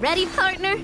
Ready, partner?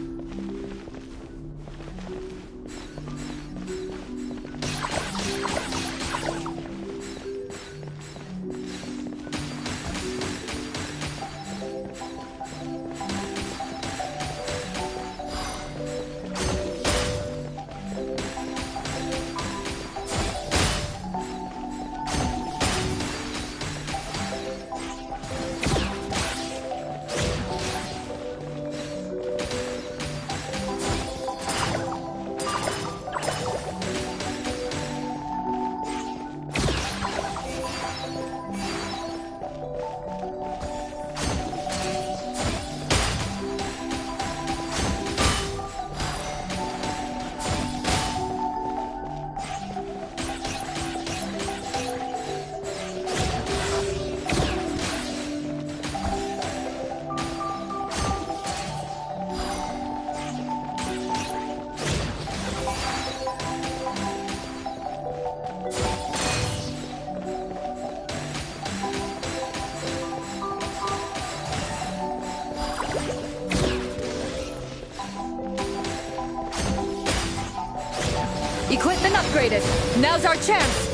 Equipped and upgraded. Now's our chance.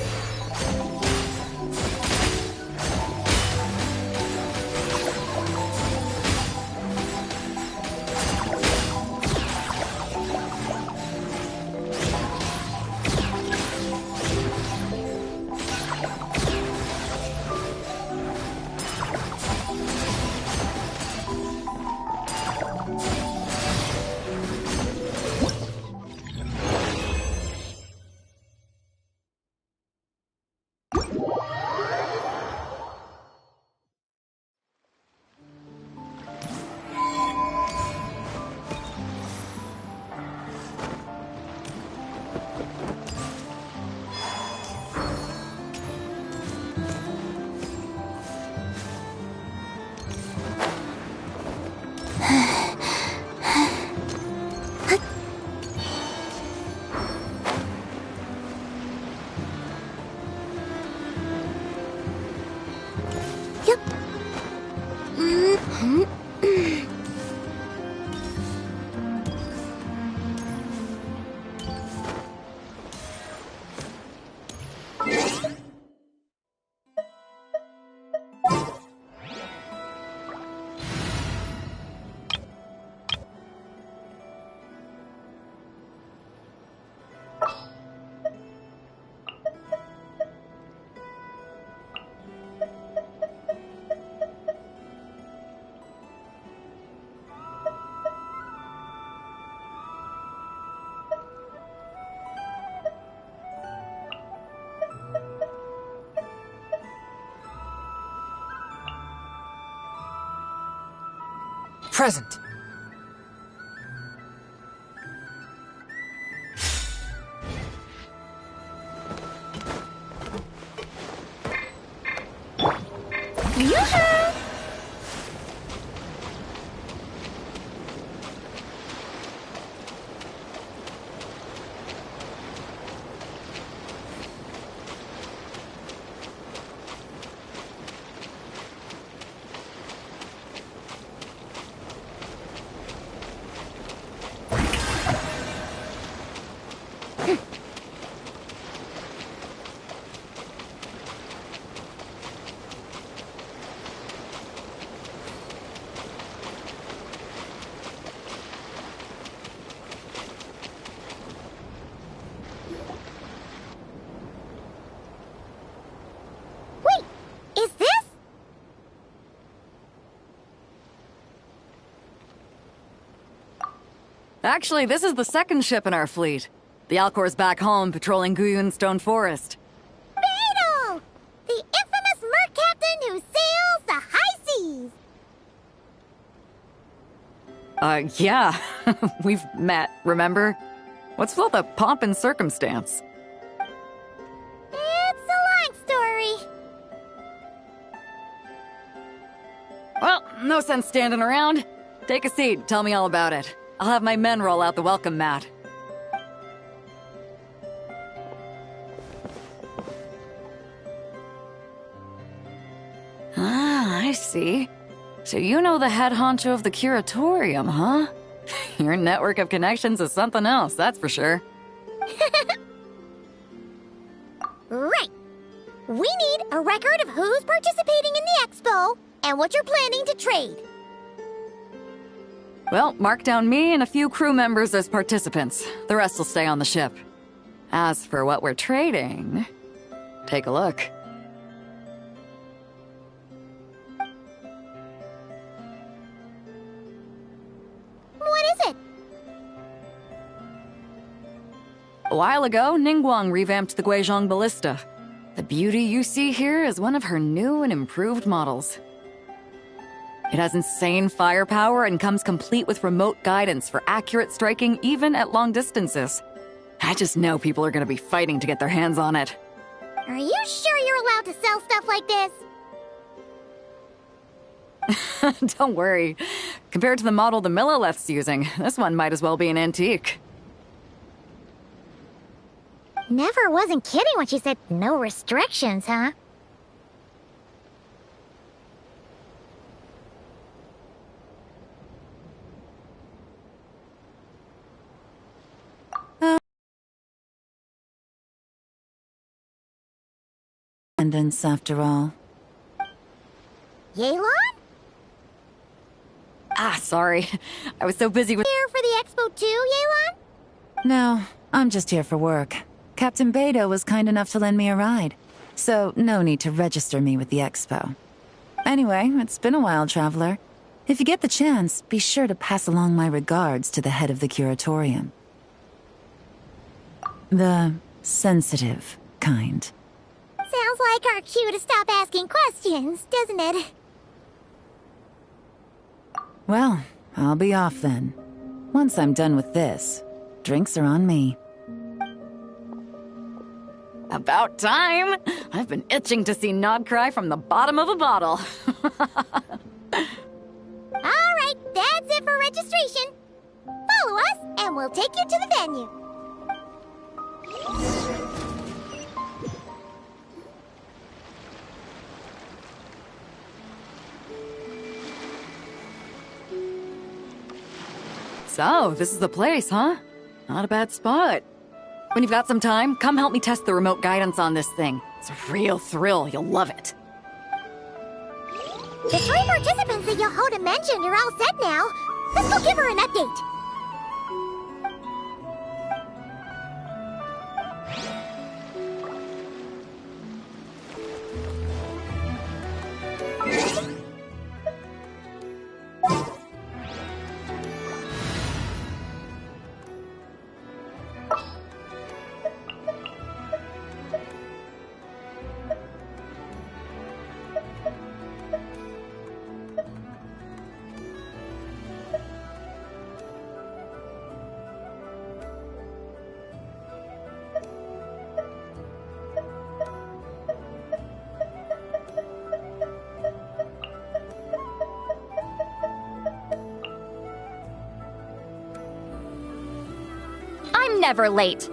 Present. Yoo-hoo! Wait, is this? Actually, this is the second ship in our fleet. The Alcor's back home patrolling Guyun Stone Forest. Beetle! The infamous merc captain who sails the high seas! Yeah. We've met, remember? What's with all the pomp and circumstance? It's a long story. Well, no sense standing around. Take a seat, tell me all about it. I'll have my men roll out the welcome mat. Ah, I see. So you know the head honcho of the curatorium, huh? Your network of connections is something else, that's for sure. Right. We need a record of who's participating in the expo and what you're planning to trade. Well, mark down me and a few crew members as participants. The rest will stay on the ship. As for what we're trading, take a look. What is it? A while ago, Ningguang revamped the Guizhong Ballista. The beauty you see here is one of her new and improved models. It has insane firepower and comes complete with remote guidance for accurate striking even at long distances. I just know people are gonna be fighting to get their hands on it. Are you sure you're allowed to sell stuff like this? Don't worry. Compared to the model the Millileth's using, this one might as well be an antique. Never wasn't kidding when she said no restrictions, huh? After all. Yelan? Ah, sorry. I was so busy with— Here for the expo too, Yelan? No, I'm just here for work. Captain Beidou was kind enough to lend me a ride, so no need to register me with the expo. Anyway, it's been a while, traveler. If you get the chance, be sure to pass along my regards to the head of the curatorium. The sensitive kind. Sounds like our cue to stop asking questions, doesn't it? Well, I'll be off then. Once I'm done with this, drinks are on me. About time! I've been itching to see Nod cry from the bottom of a bottle. Alright, that's it for registration. Follow us, and we'll take you to the venue. So, this is the place, huh? Not a bad spot. When you've got some time, come help me test the remote guidance on this thing. It's a real thrill, you'll love it. The 3 participants that Yohoda mentioned are all set now. Let's go give her an update. I'm never late.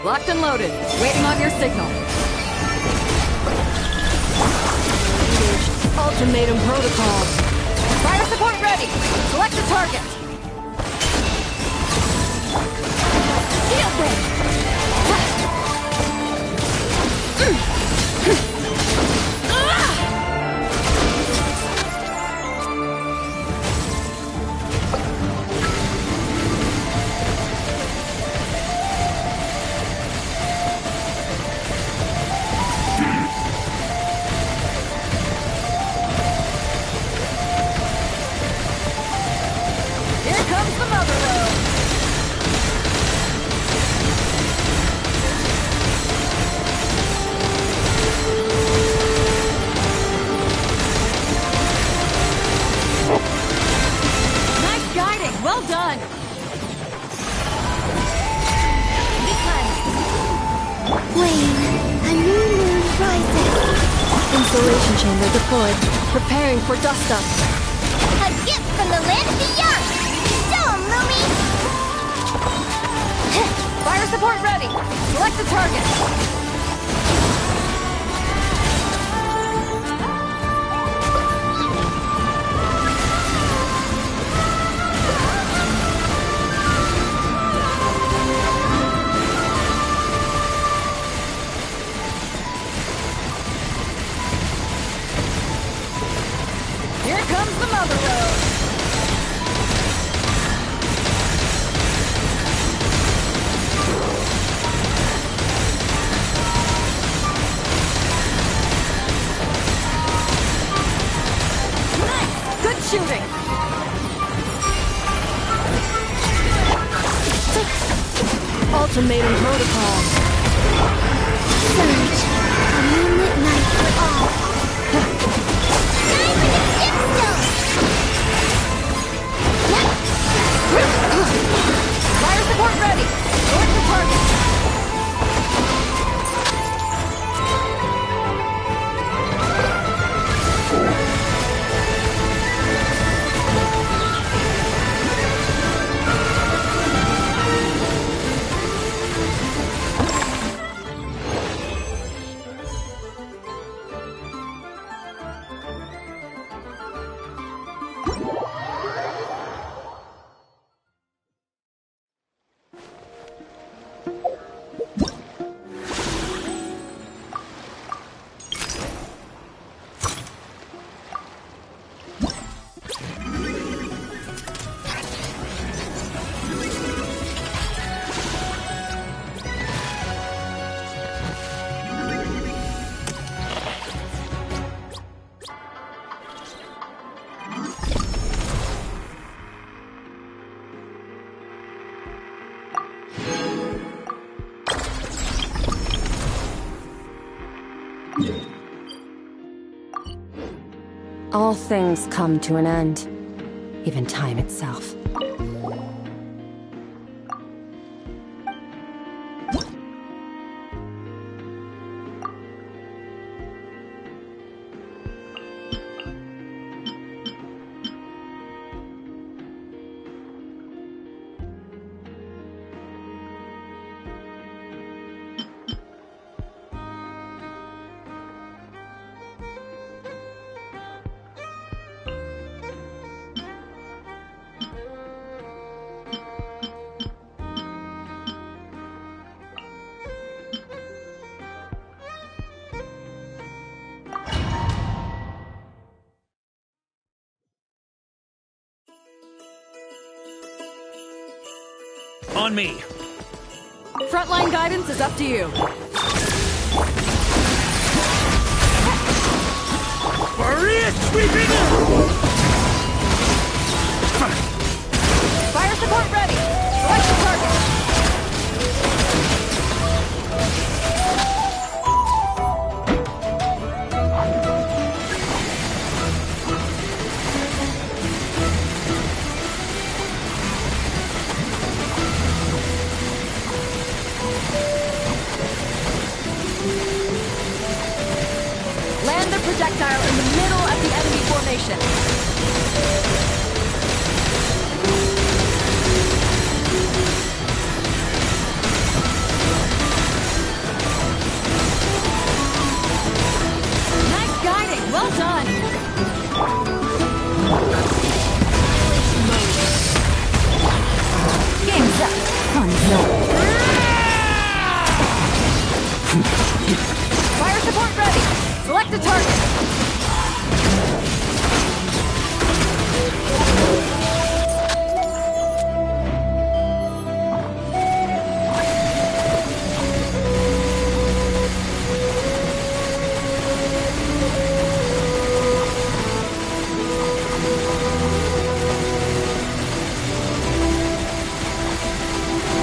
Locked and loaded, waiting on your signal. Ultimatum protocol. Fire support ready. Select the target. Shield ray. Isolation chamber deployed. Preparing for dust-up. A gift from the land beyond! Dome, Lumi! Fire support ready! Select the target! Here comes the Mother Road! Nice! Good shooting! Ultimatum protocol. Surge. A moonlit night for all. Time for the gemstone! Fire support ready! Select the target! All things come to an end. Even time itself. On me! Frontline guidance is up to you. Maria sweeping! Fire support ready! Select the target! Land the projectile in the middle of the enemy formation. Nice guiding, well done. Game's up. Fun's over. Fire support ready. Select a target.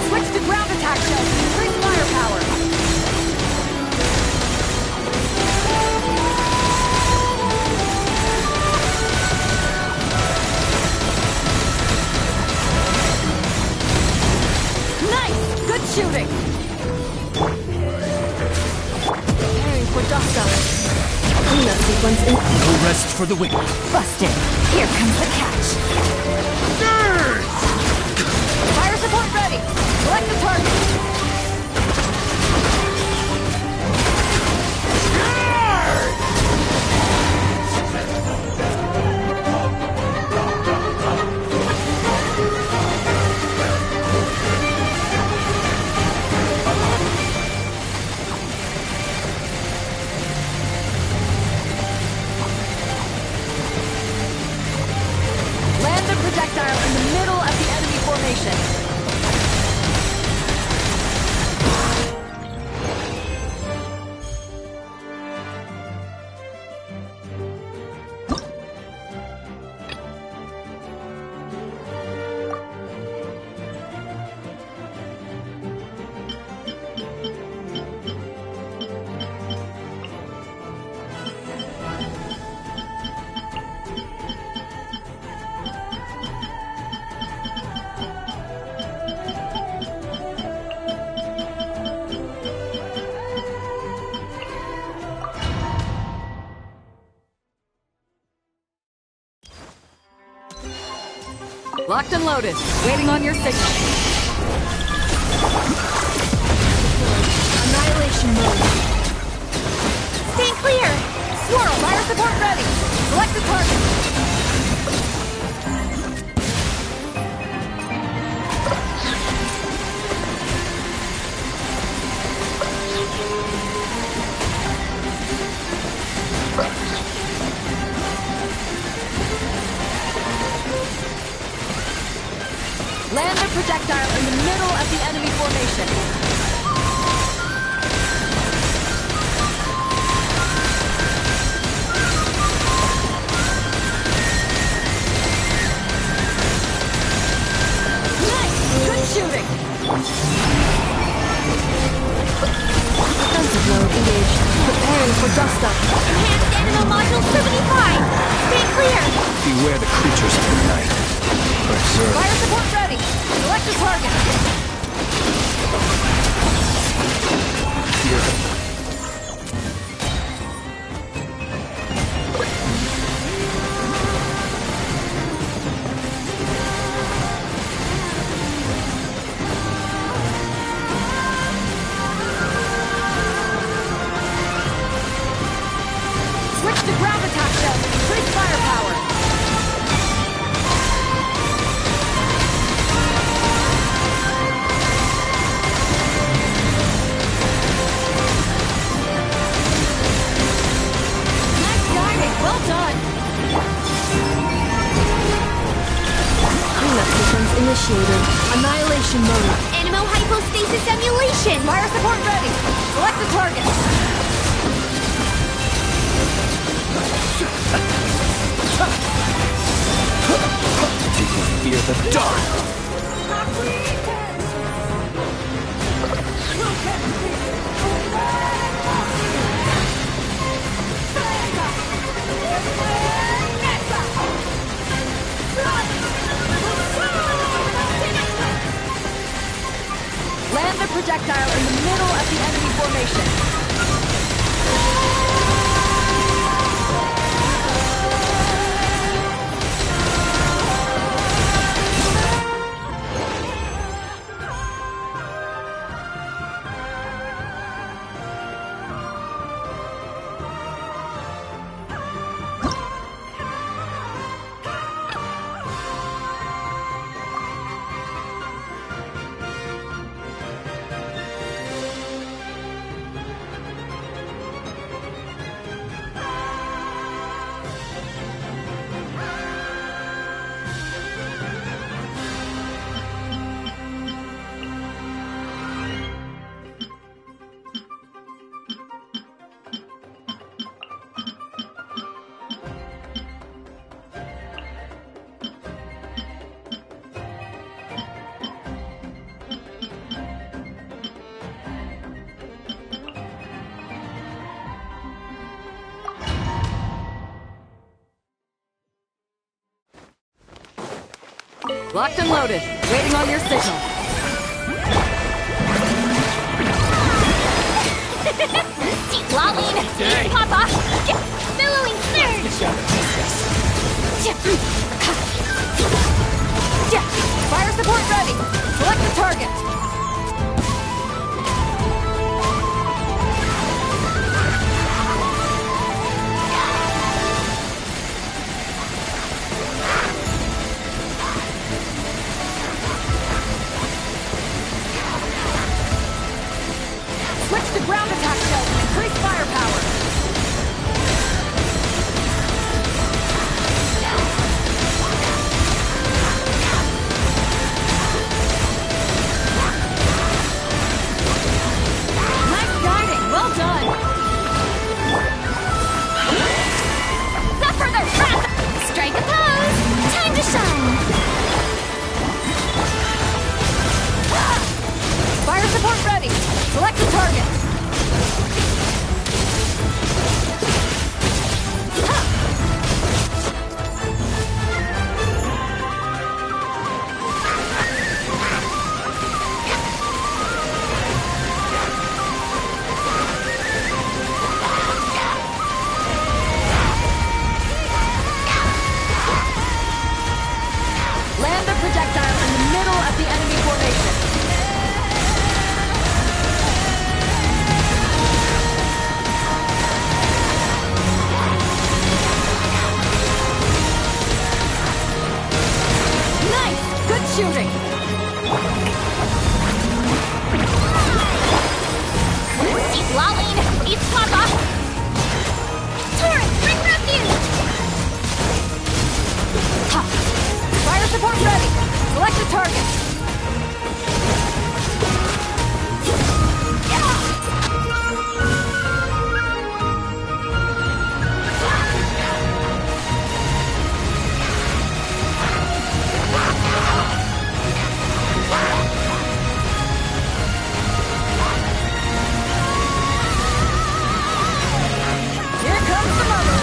Switch to ground attack shells to increase firepower. Nice! Good shooting! Preparing for dust-up. Cleanup sequence in. No rest for the wicked. Busted. Here comes the catch. Fire support ready. Select the target. Land the projectile in the middle of the enemy formation. Locked and loaded. Waiting on your signal. Annihilation mode. Stay clear! Swirl, fire support ready. Select the target. Land the projectile in the middle of the enemy formation. Nice! Good shooting! Defensive mode engaged. Preparing for dust up. Enhanced Animal Module 75! Stay clear! Beware the creatures of the night. Observe. Fire support ready. Select the target. Fear them. Switch to ground attack then. Increase firepower. Nice guiding. Well done. Cleanup sequence initiated. Annihilation mode. Animal hypostasis emulation! Fire support ready. Select the target. Fear the dark. Land the projectile in the middle of the enemy formation. Locked and loaded. Waiting on your signal. Lolly, Papa, get Fire support ready! Select the target! Switch to ground attack shells and increase firepower! Nice guiding! Well done! Suffer their wrath! Strike a pose! Time to shine! Fire support ready! Select the target! Land the projectile in the middle of the enemy formation. Nice! Good shooting! He's lolling! He's floppa! Torrent, bring refuge! Ha! Fire support ready! Select the target! Here comes the mother!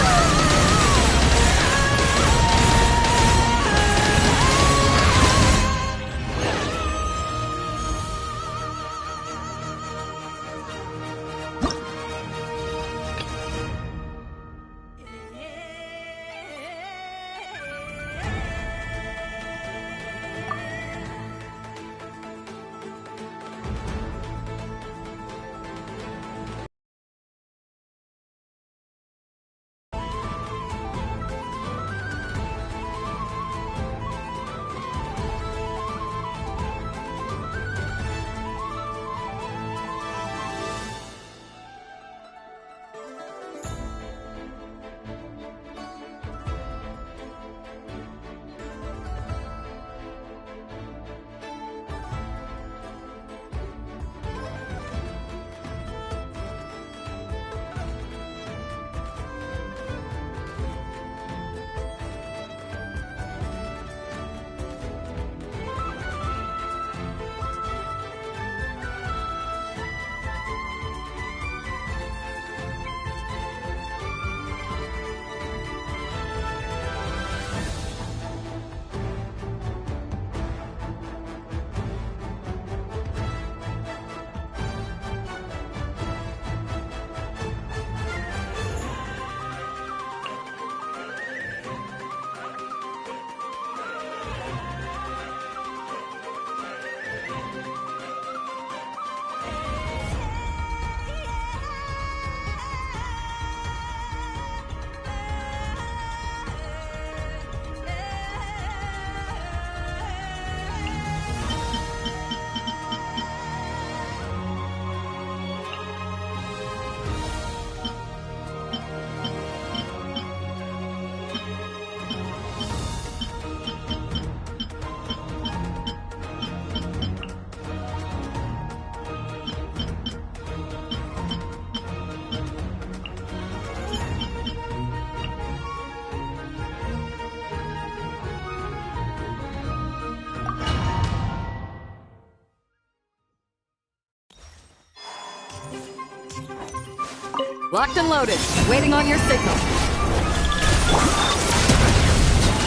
Locked and loaded. Waiting on your signal.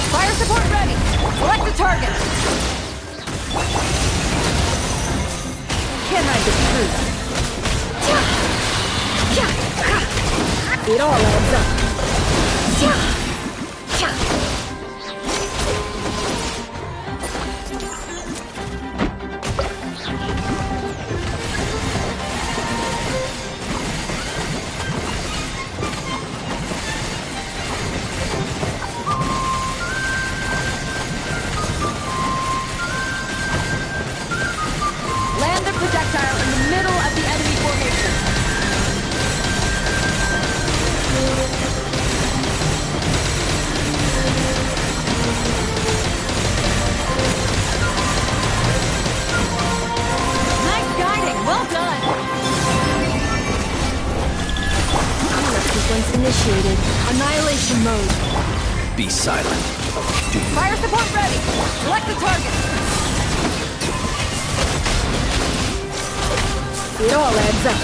Fire support ready. Select the target. Can't hide the truth. It all adds up. Land the projectile in the middle of the enemy formation. Nice guiding, well done! Power sequence initiated. Annihilation mode. Be silent. Do you Fire support ready! Select the target! It all adds up.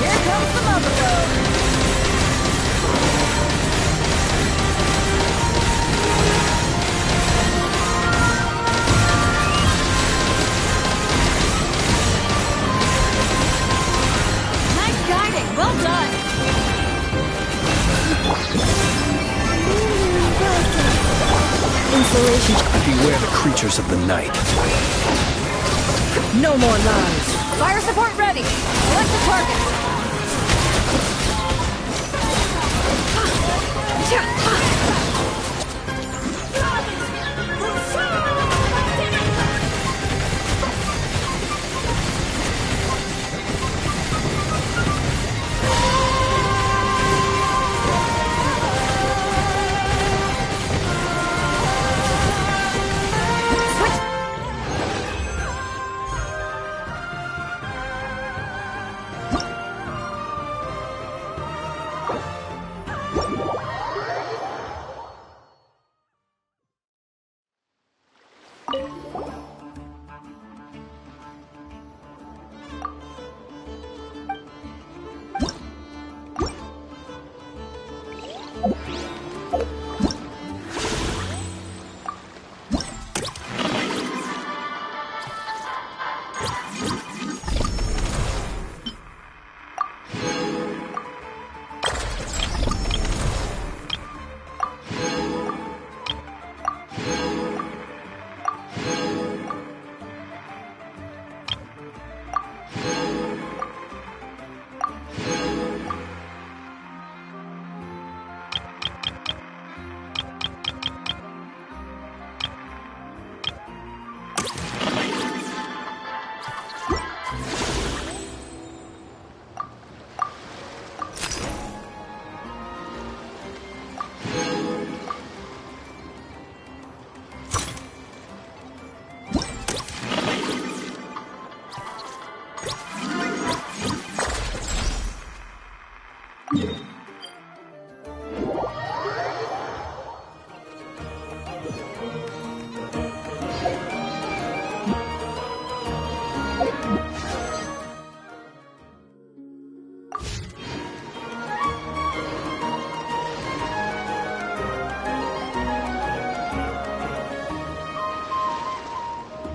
Here comes the mother load! Nice guiding, well done! Insulation. beware the creatures of the night? No more lies. Fire support ready! Select the target!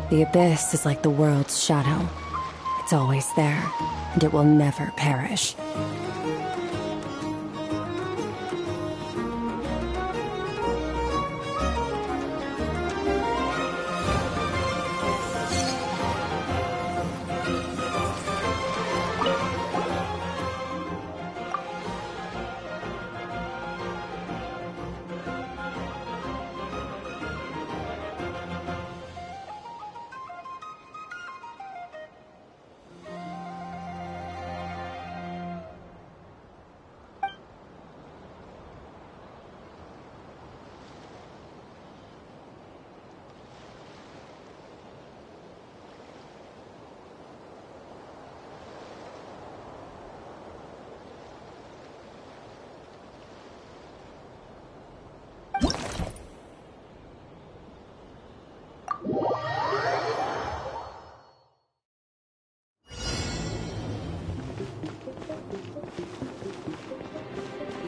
The abyss is like the world's shadow. It's always there, and it will never perish.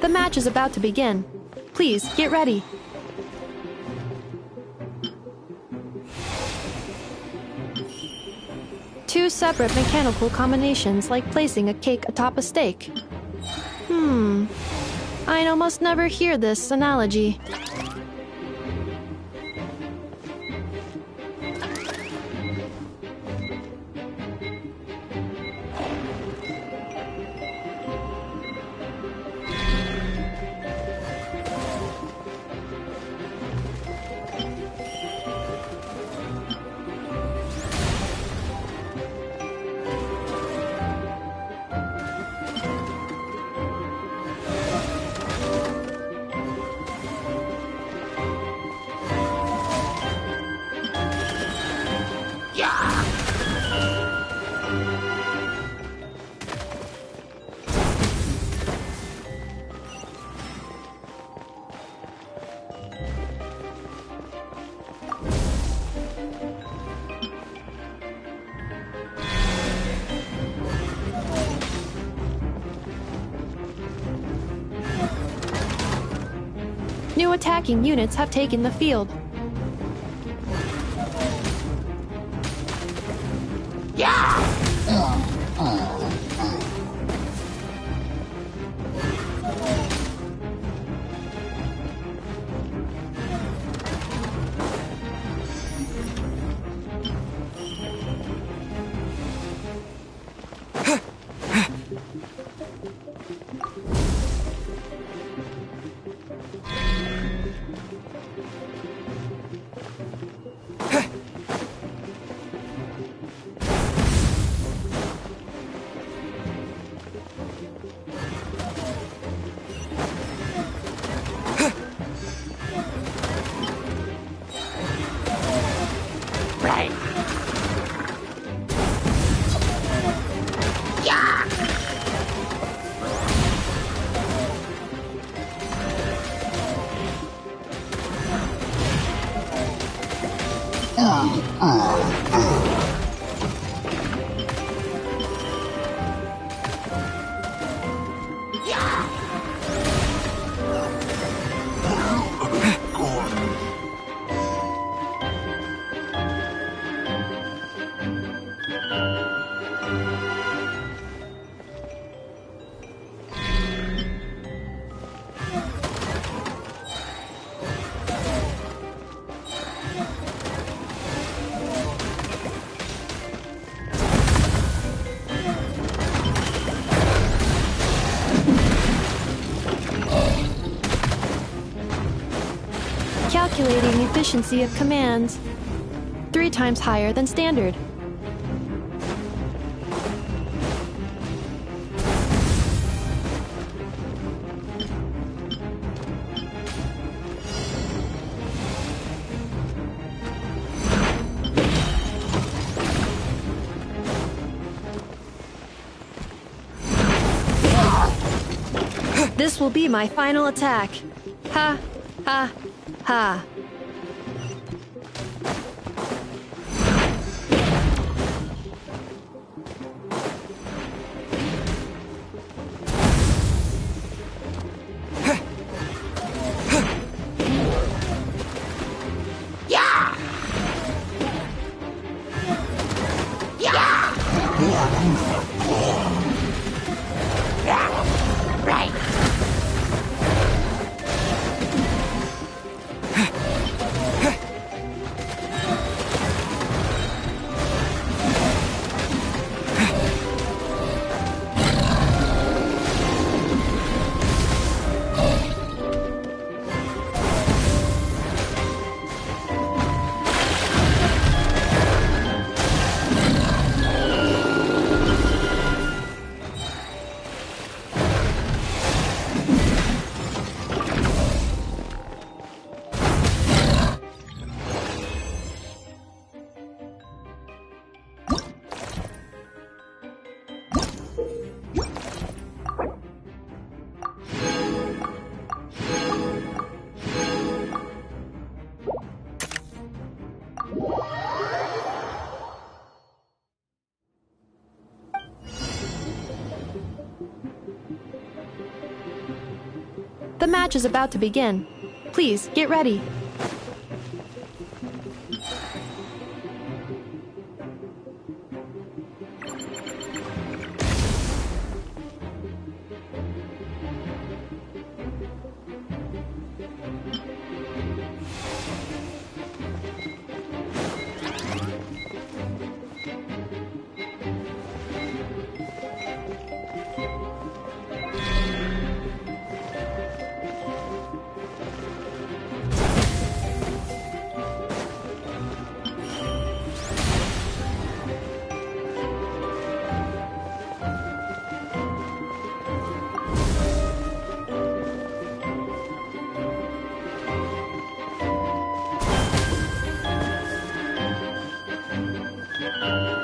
The match is about to begin. Please, get ready. Two separate mechanical combinations like placing a cake atop a steak. I'd almost never hear this analogy. New attacking units have taken the field. Calculating efficiency of commands. 3 times higher than standard. This will be my final attack. Ha, ha, ha. The match is about to begin. Please, get ready.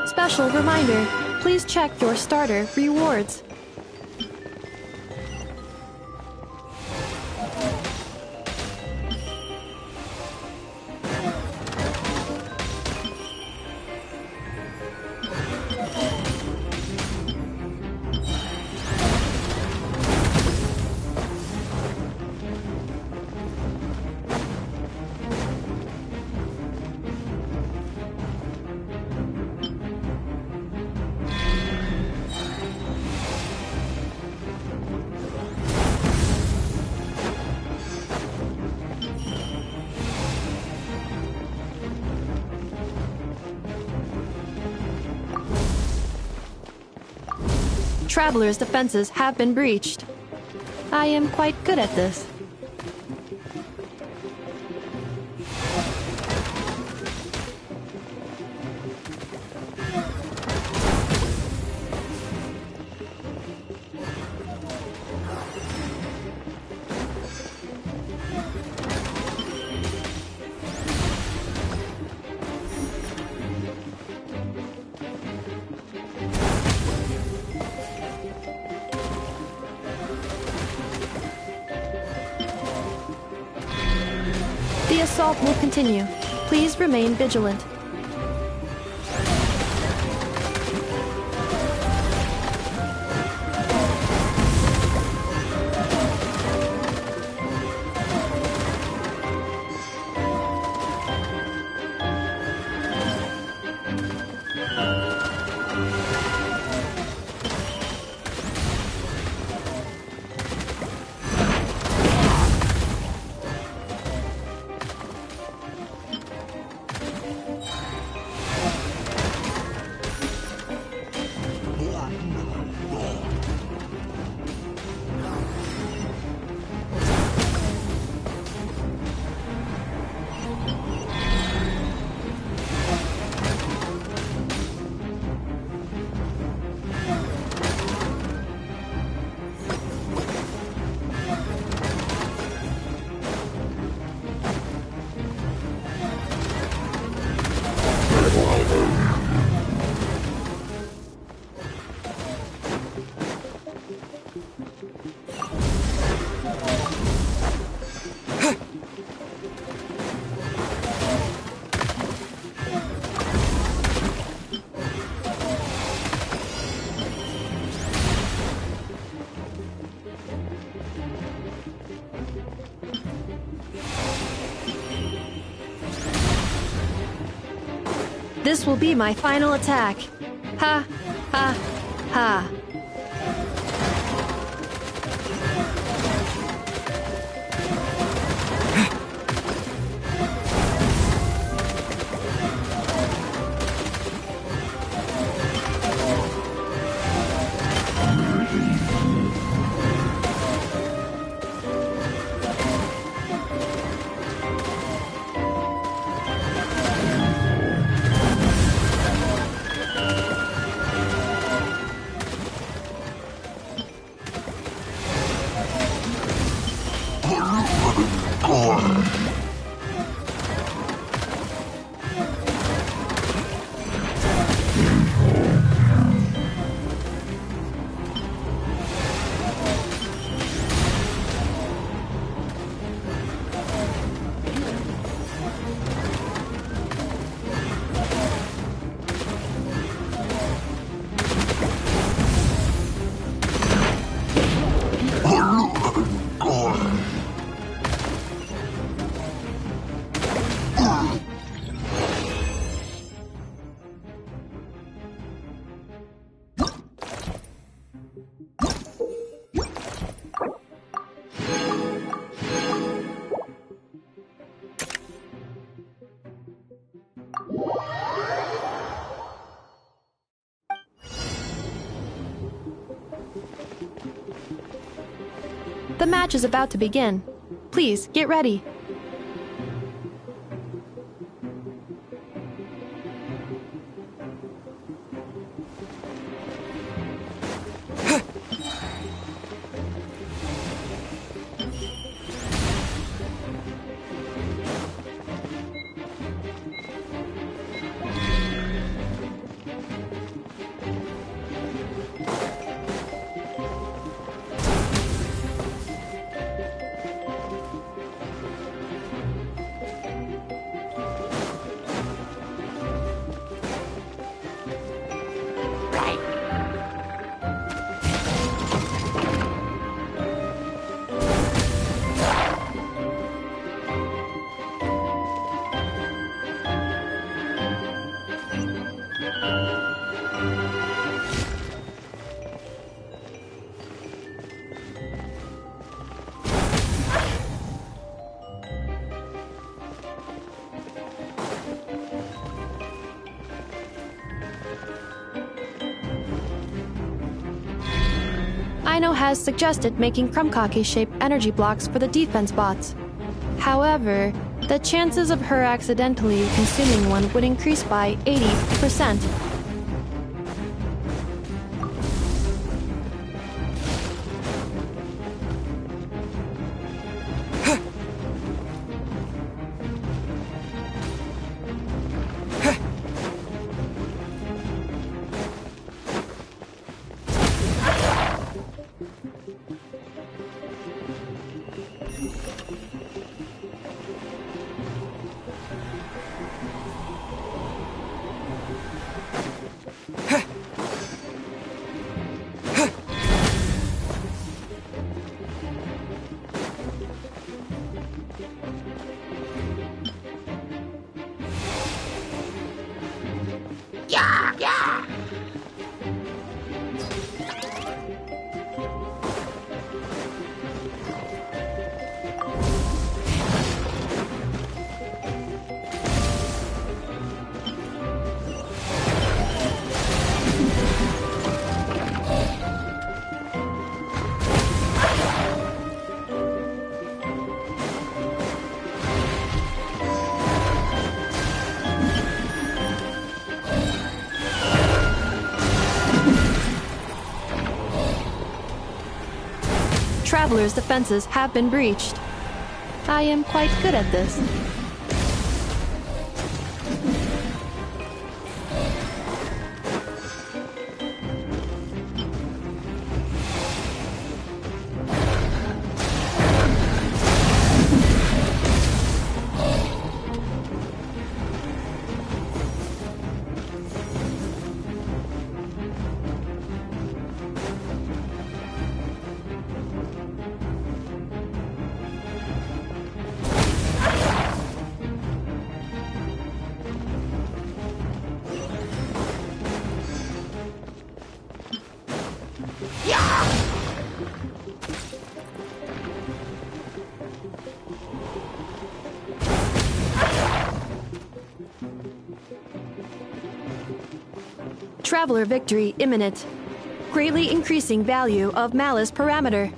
Special reminder, please check your starter rewards. Traveler's defenses have been breached. I am quite good at this. The assault will continue. Please remain vigilant. This will be my final attack. Ha, ha, ha. The match is about to begin. Please, get ready. Ino has suggested making Krumkake-shaped energy blocks for the defense bots. However, the chances of her accidentally consuming one would increase by 80%. Traveler's defenses have been breached. I am quite good at this. Traveler victory imminent, greatly increasing value of malice parameter.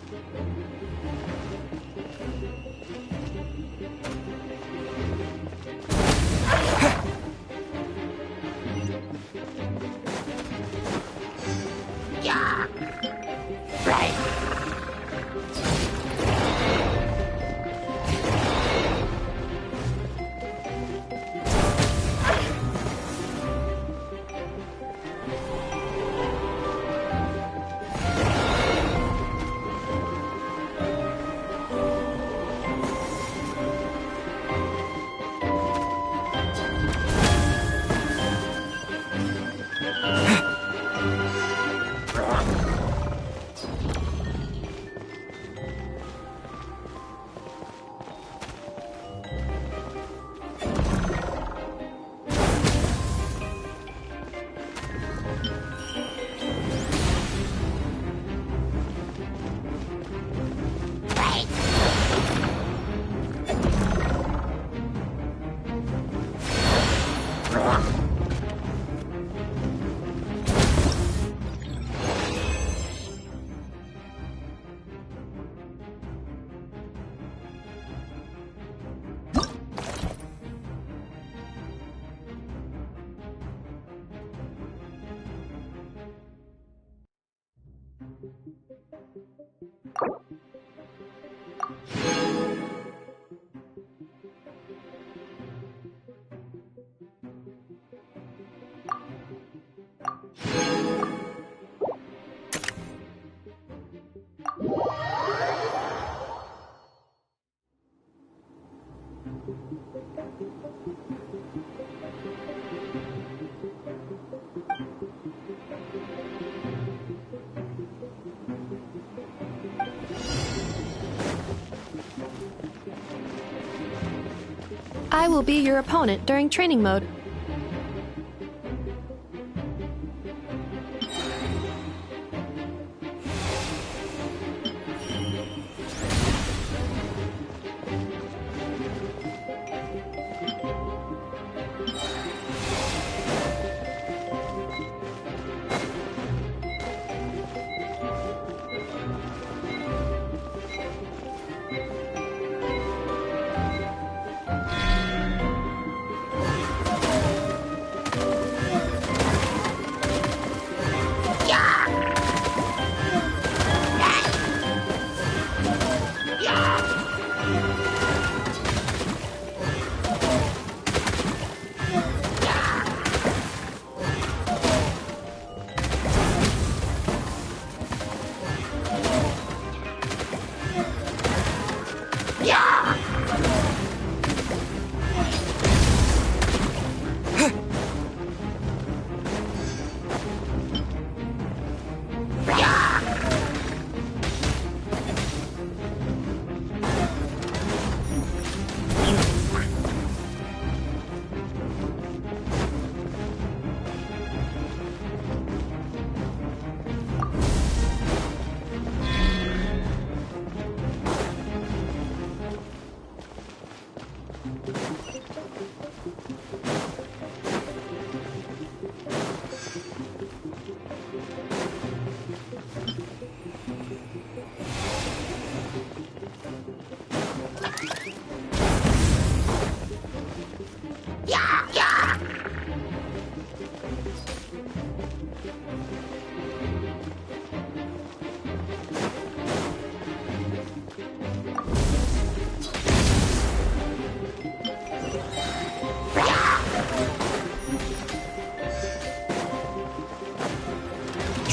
I will be your opponent during training mode.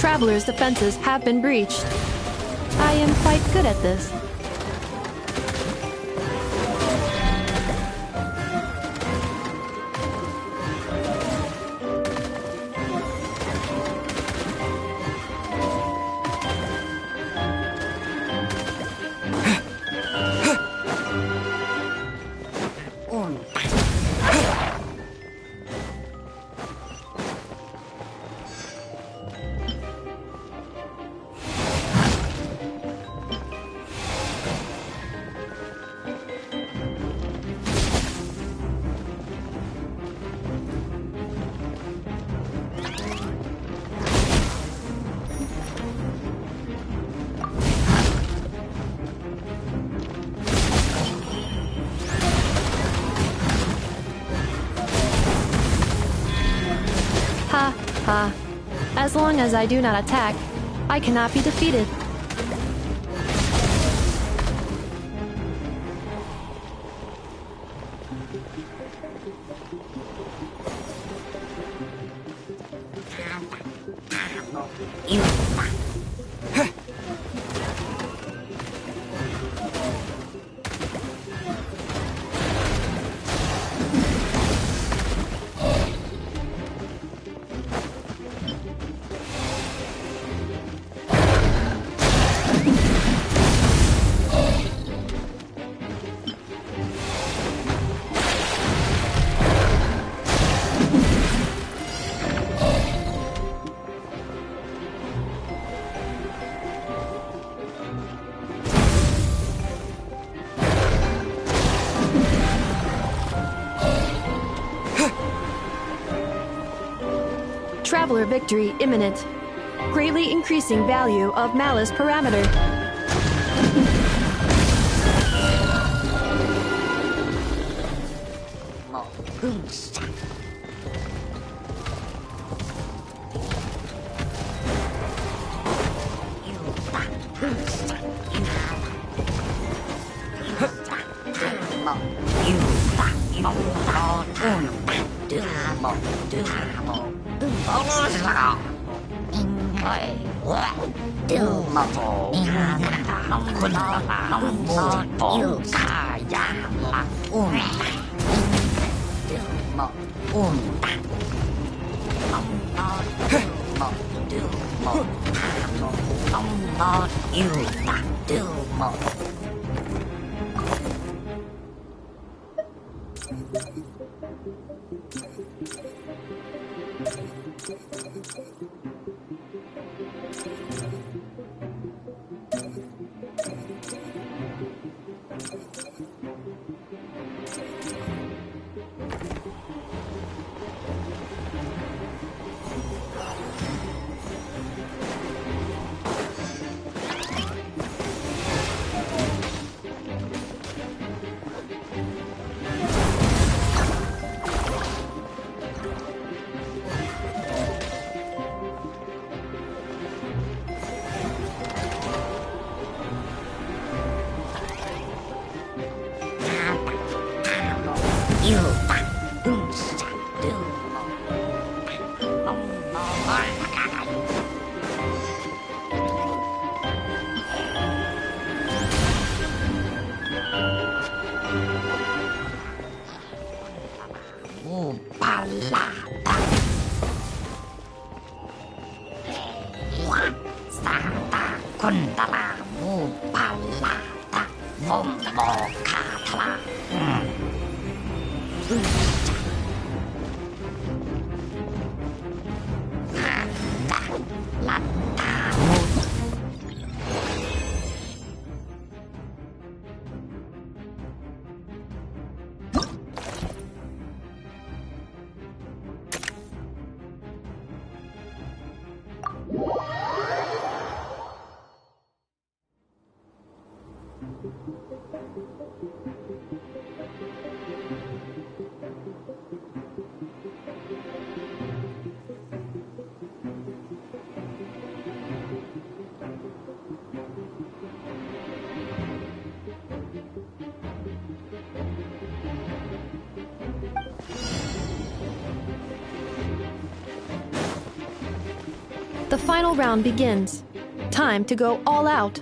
Traveler's defenses have been breached. I am quite good at this. As long as I do not attack, I cannot be defeated. Traveler victory imminent. Greatly increasing value of malice parameter. The final round begins. Time to go all out.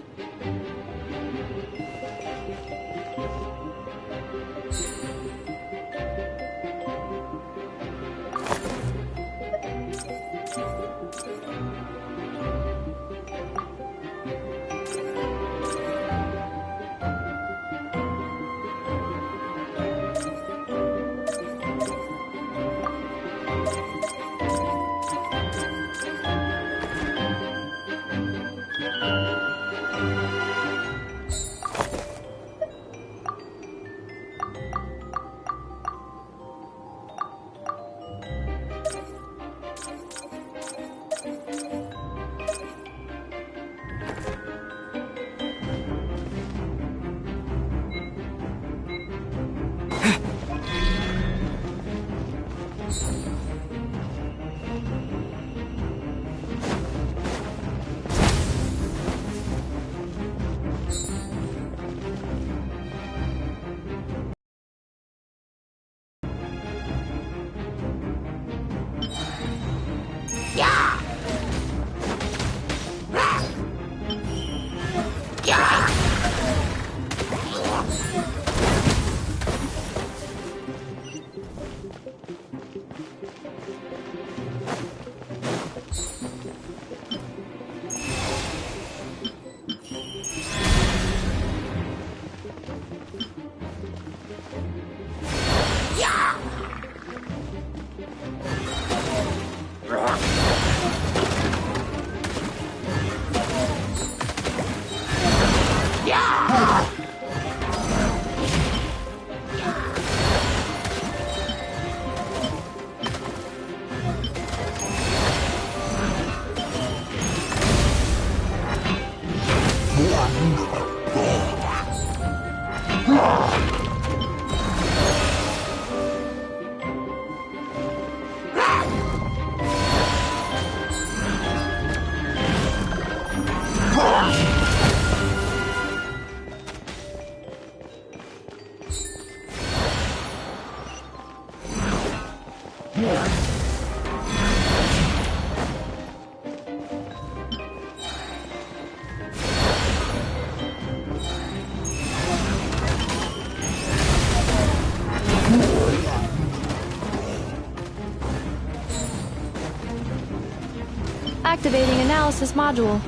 Activating Analysis Module.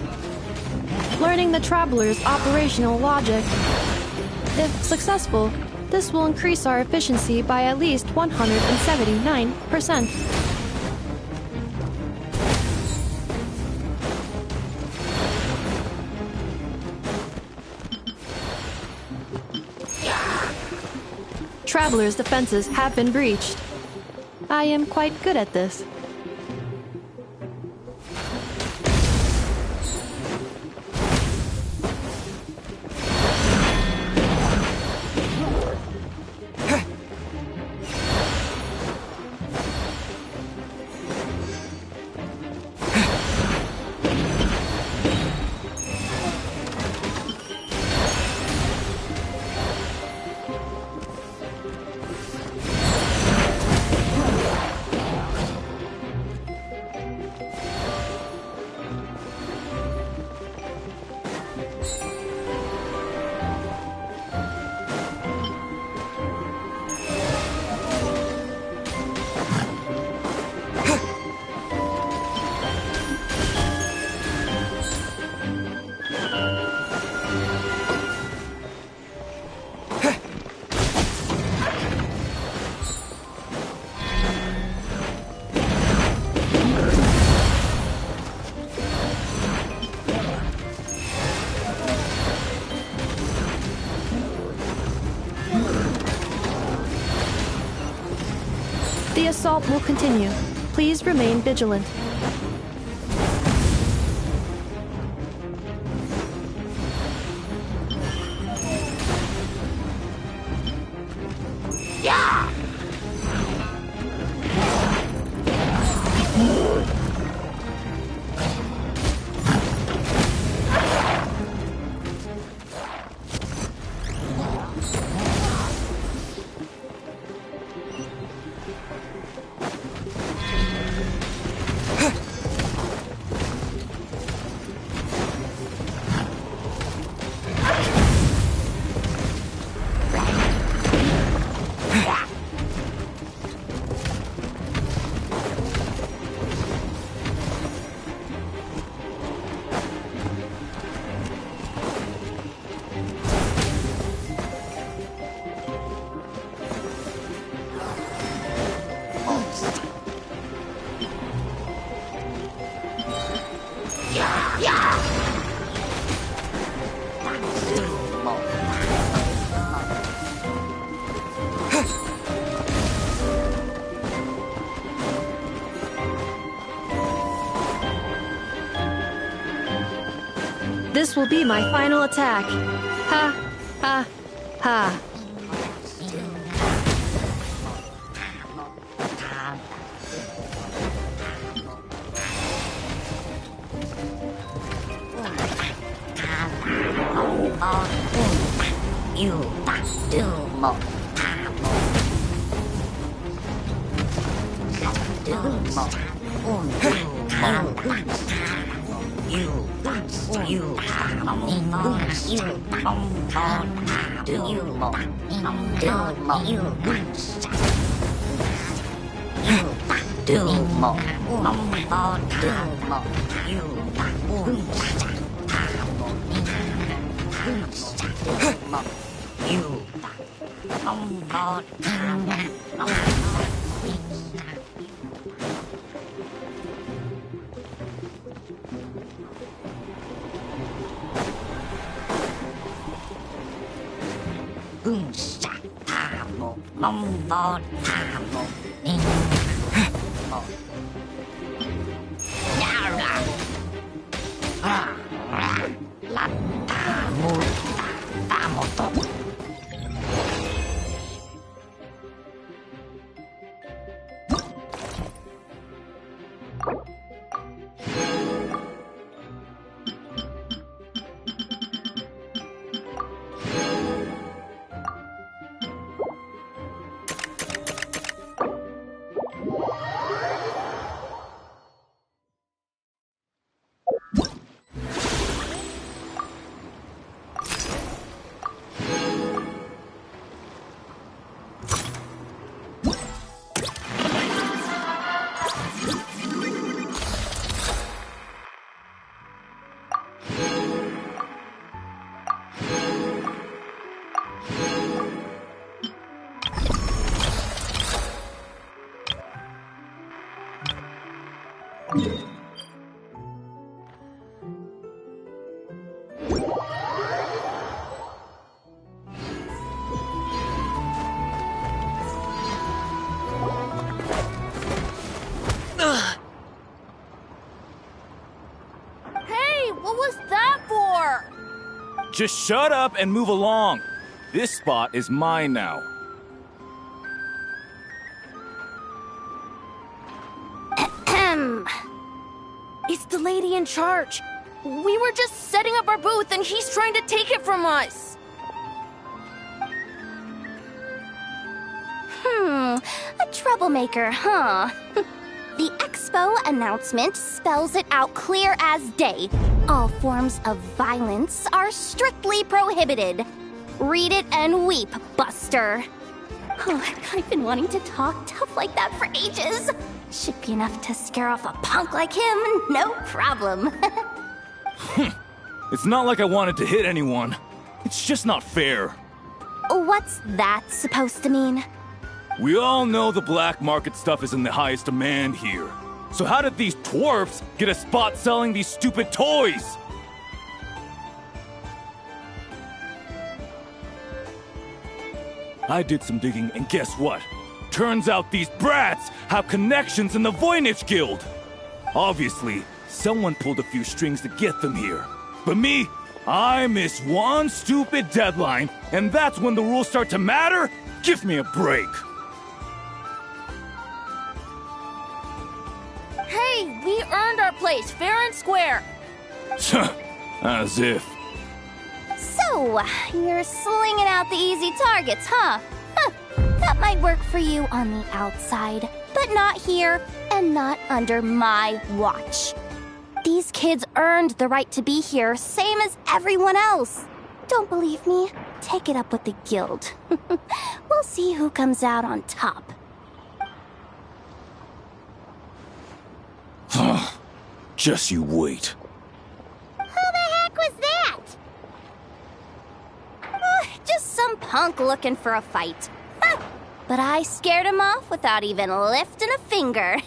Learning the Traveler's operational logic. If successful, this will increase our efficiency by at least 179%. Traveler's defenses have been breached. I am quite good at this. The assault will continue. Please remain vigilant. This will be my final attack. Ha, ha, ha. what was that for? Just shut up and move along. This spot is mine now. It's the lady in charge. We were just setting up our booth and he's trying to take it from us. A troublemaker, huh? The expo announcement spells it out clear as day. All forms of violence are strictly prohibited. Read it and weep, Buster. Oh, I've been wanting to talk tough like that for ages. Should be enough to scare off a punk like him, no problem. It's not like I wanted to hit anyone. It's just not fair. What's that supposed to mean? We all know the black market stuff is in the highest demand here. So how did these dwarfs get a spot selling these stupid toys? I did some digging, and guess what? Turns out these brats have connections in the Voynich Guild. Obviously, someone pulled a few strings to get them here. But me, I miss one stupid deadline, and that's when the rules start to matter? Give me a break. Hey, we earned our place, fair and square. As if. So, you're slinging out the easy targets, huh? That might work for you on the outside, but not here and not under my watch. These kids earned the right to be here, same as everyone else. Don't believe me? Take it up with the guild. We'll see who comes out on top. Just you wait. Who the heck was that? Just some punk looking for a fight. But I scared him off without even lifting a finger.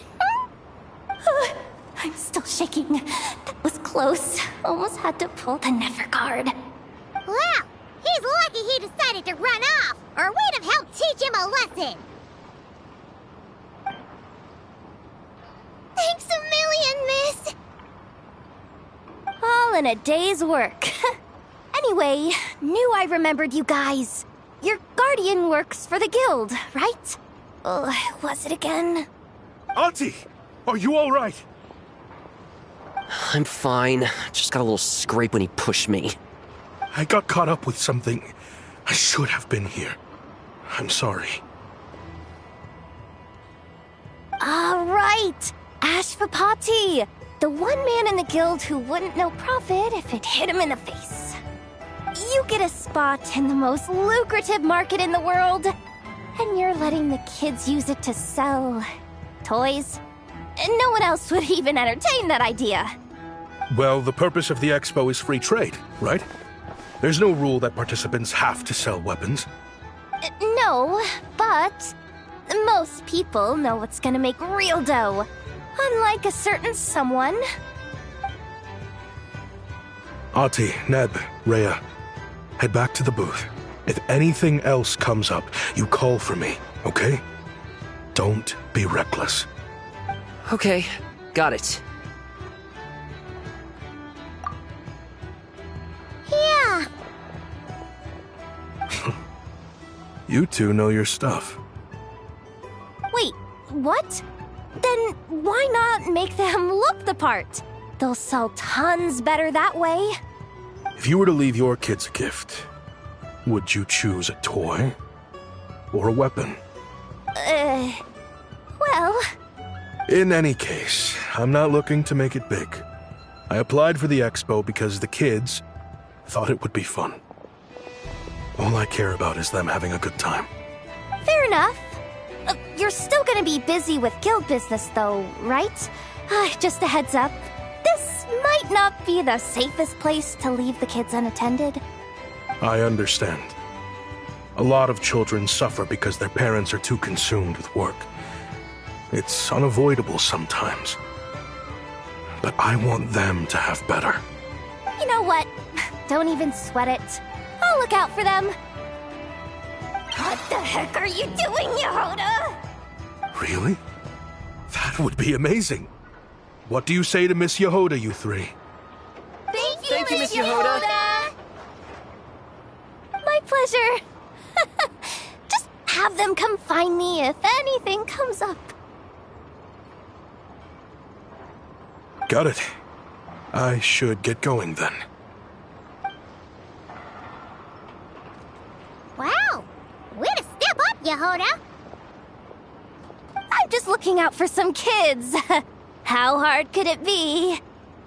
I'm still shaking. That was close. Almost had to pull the never guard. Well, he's lucky he decided to run off, or we'd have helped teach him a lesson. Thanks a million, miss. All in a day's work. Anyway, knew I remembered you guys. Your guardian works for the guild, right? Was it again? Auntie, are you all right? I'm fine. Just got a little scrape when he pushed me. I got caught up with something. I should have been here. I'm sorry. Right. Ashvapati. The one man in the guild who wouldn't know profit if it hit him in the face. You get a spot in the most lucrative market in the world, and you're letting the kids use it to sell toys. No one else would even entertain that idea. Well, the purpose of the expo is free trade, right? There's no rule that participants have to sell weapons. No, but most people know what's gonna make real dough. Unlike a certain someone. Ati, Neb, Rhea, head back to the booth. If anything else comes up, you call for me, okay? Don't be reckless. Okay, got it. Yeah. You two know your stuff. Wait, what? Then why not make them look the part? They'll sell tons better that way. If you were to leave your kids a gift, would you choose a toy or a weapon? Well... In any case, I'm not looking to make it big. I applied for the expo because the kids thought it would be fun. All I care about is them having a good time. Fair enough. You're still gonna be busy with guild business though, right? Just a heads up. This might not be the safest place to leave the kids unattended. I understand. A lot of children suffer because their parents are too consumed with work. It's unavoidable sometimes. But I want them to have better. You know what? Don't even sweat it. I'll look out for them. What the heck are you doing, Yehoda? Really? That would be amazing. What do you say to Miss Yehoda, you three? Thank Thank you, Miss Yehoda. My pleasure. Just have them come find me if anything comes up. Got it. I should get going then. Wow! Way to step up, Yehoda! I'm just looking out for some kids. How hard could it be?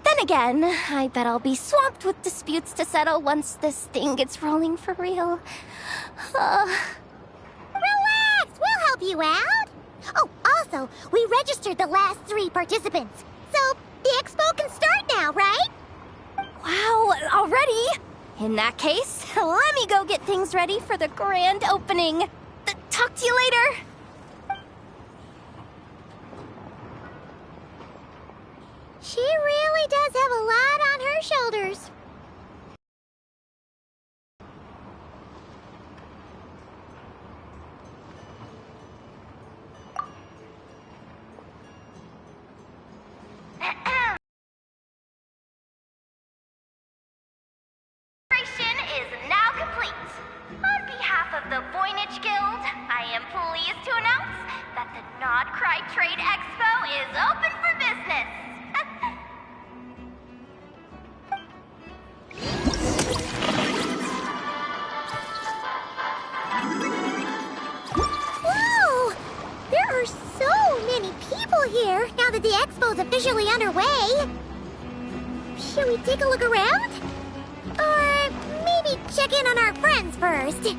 Then again, I bet I'll be swamped with disputes to settle once this thing gets rolling for real. Relax! We'll help you out! Oh, also, we registered the last 3 participants. So, the expo can start now, right? Wow, already? In that case, let me go get things ready for the grand opening. Talk to you later. She really does have a lot on her shoulders. Is now complete. On behalf of the Voynich Guild, I am pleased to announce that the Nod Cry Trade Expo is open for business. Whoa! There are so many people here now that the expo's officially underway. Should we take a look around? Or maybe check in on our friends first?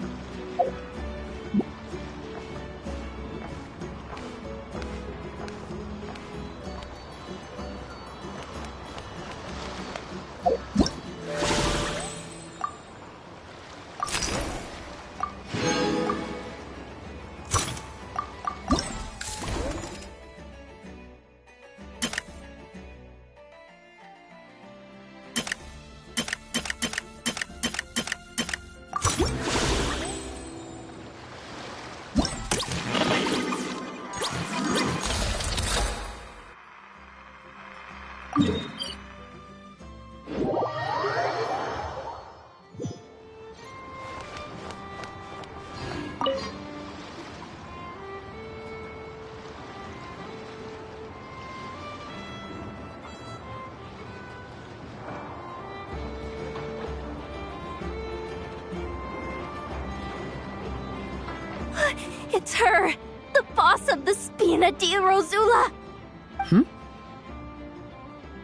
It's her, the boss of the Spina di Rosula.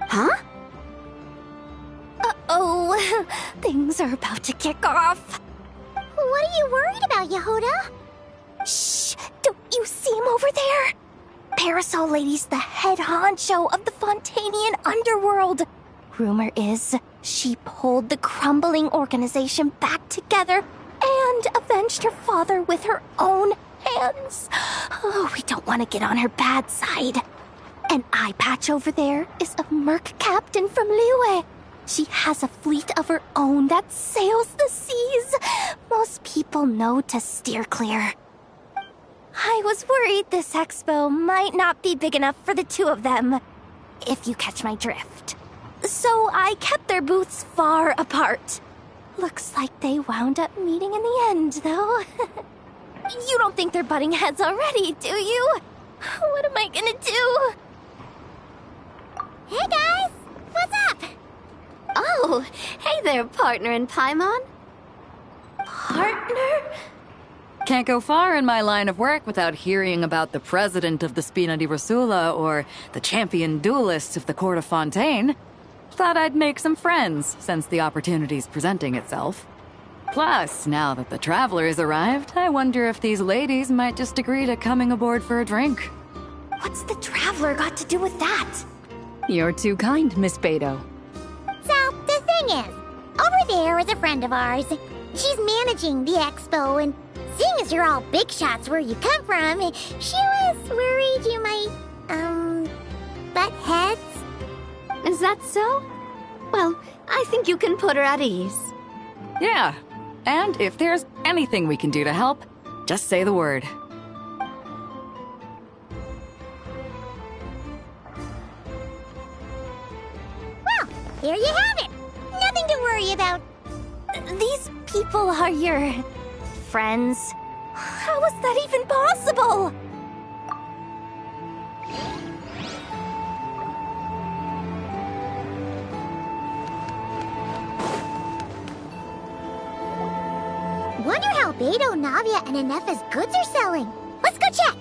Huh? Uh-oh, things are about to kick off. What are you worried about, Yehoda? Shh! Don't you see him over there? Parasol Lady's the head honcho of the Fontanian underworld. Rumor is she pulled the crumbling organization back together and avenged her father with her own hands. Oh, we don't want to get on her bad side. An eye patch over there is a merc captain from Liyue. She has a fleet of her own that sails the seas. Most people know to steer clear. I was worried this expo might not be big enough for the 2 of them, if you catch my drift. So I kept their booths far apart. Looks like they wound up meeting in the end, though. You don't think they're butting heads already, do you? What am I gonna do? Hey guys! What's up? Oh, hey there, partner in Paimon. Partner? Can't go far in my line of work without hearing about the president of the Spina di Rosula or the champion duelist of the court of Fontaine. Thought I'd make some friends since the opportunity's presenting itself. Plus, now that the traveler's arrived, I wonder if these ladies might just agree to coming aboard for a drink. What's the traveler got to do with that? You're too kind, Miss Beidou. So, the thing is, over there is a friend of ours. She's managing the expo, and seeing as you're all big shots where you come from, she was worried you might, butt heads. Is that so? Well, I think you can put her at ease. Yeah, and if there's anything we can do to help, just say the word. Well, here you have it. Nothing to to worry about. These people are your friends. How is that even possible? Wonder how Beto, Navia, and Ineffa's goods are selling. Let's go check.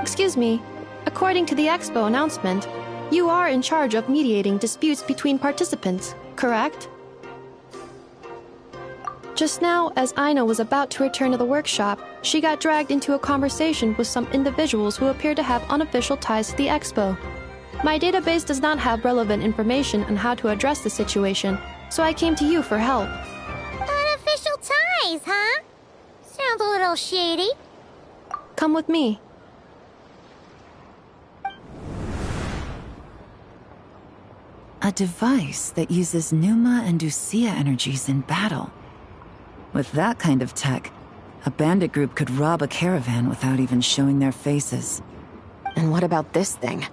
Excuse me. According to the expo announcement, you are in charge of mediating disputes between participants, correct? Just now, as Aina was about to return to the workshop, she got dragged into a conversation with some individuals who appear to have unofficial ties to the expo. My database does not have relevant information on how to address the situation, so I came to you for help. Unofficial ties, huh? Sounds a little shady. Come with me. A device that uses Numa and Ducia energies in battle. With that kind of tech, a bandit group could rob a caravan without even showing their faces. And what about this thing?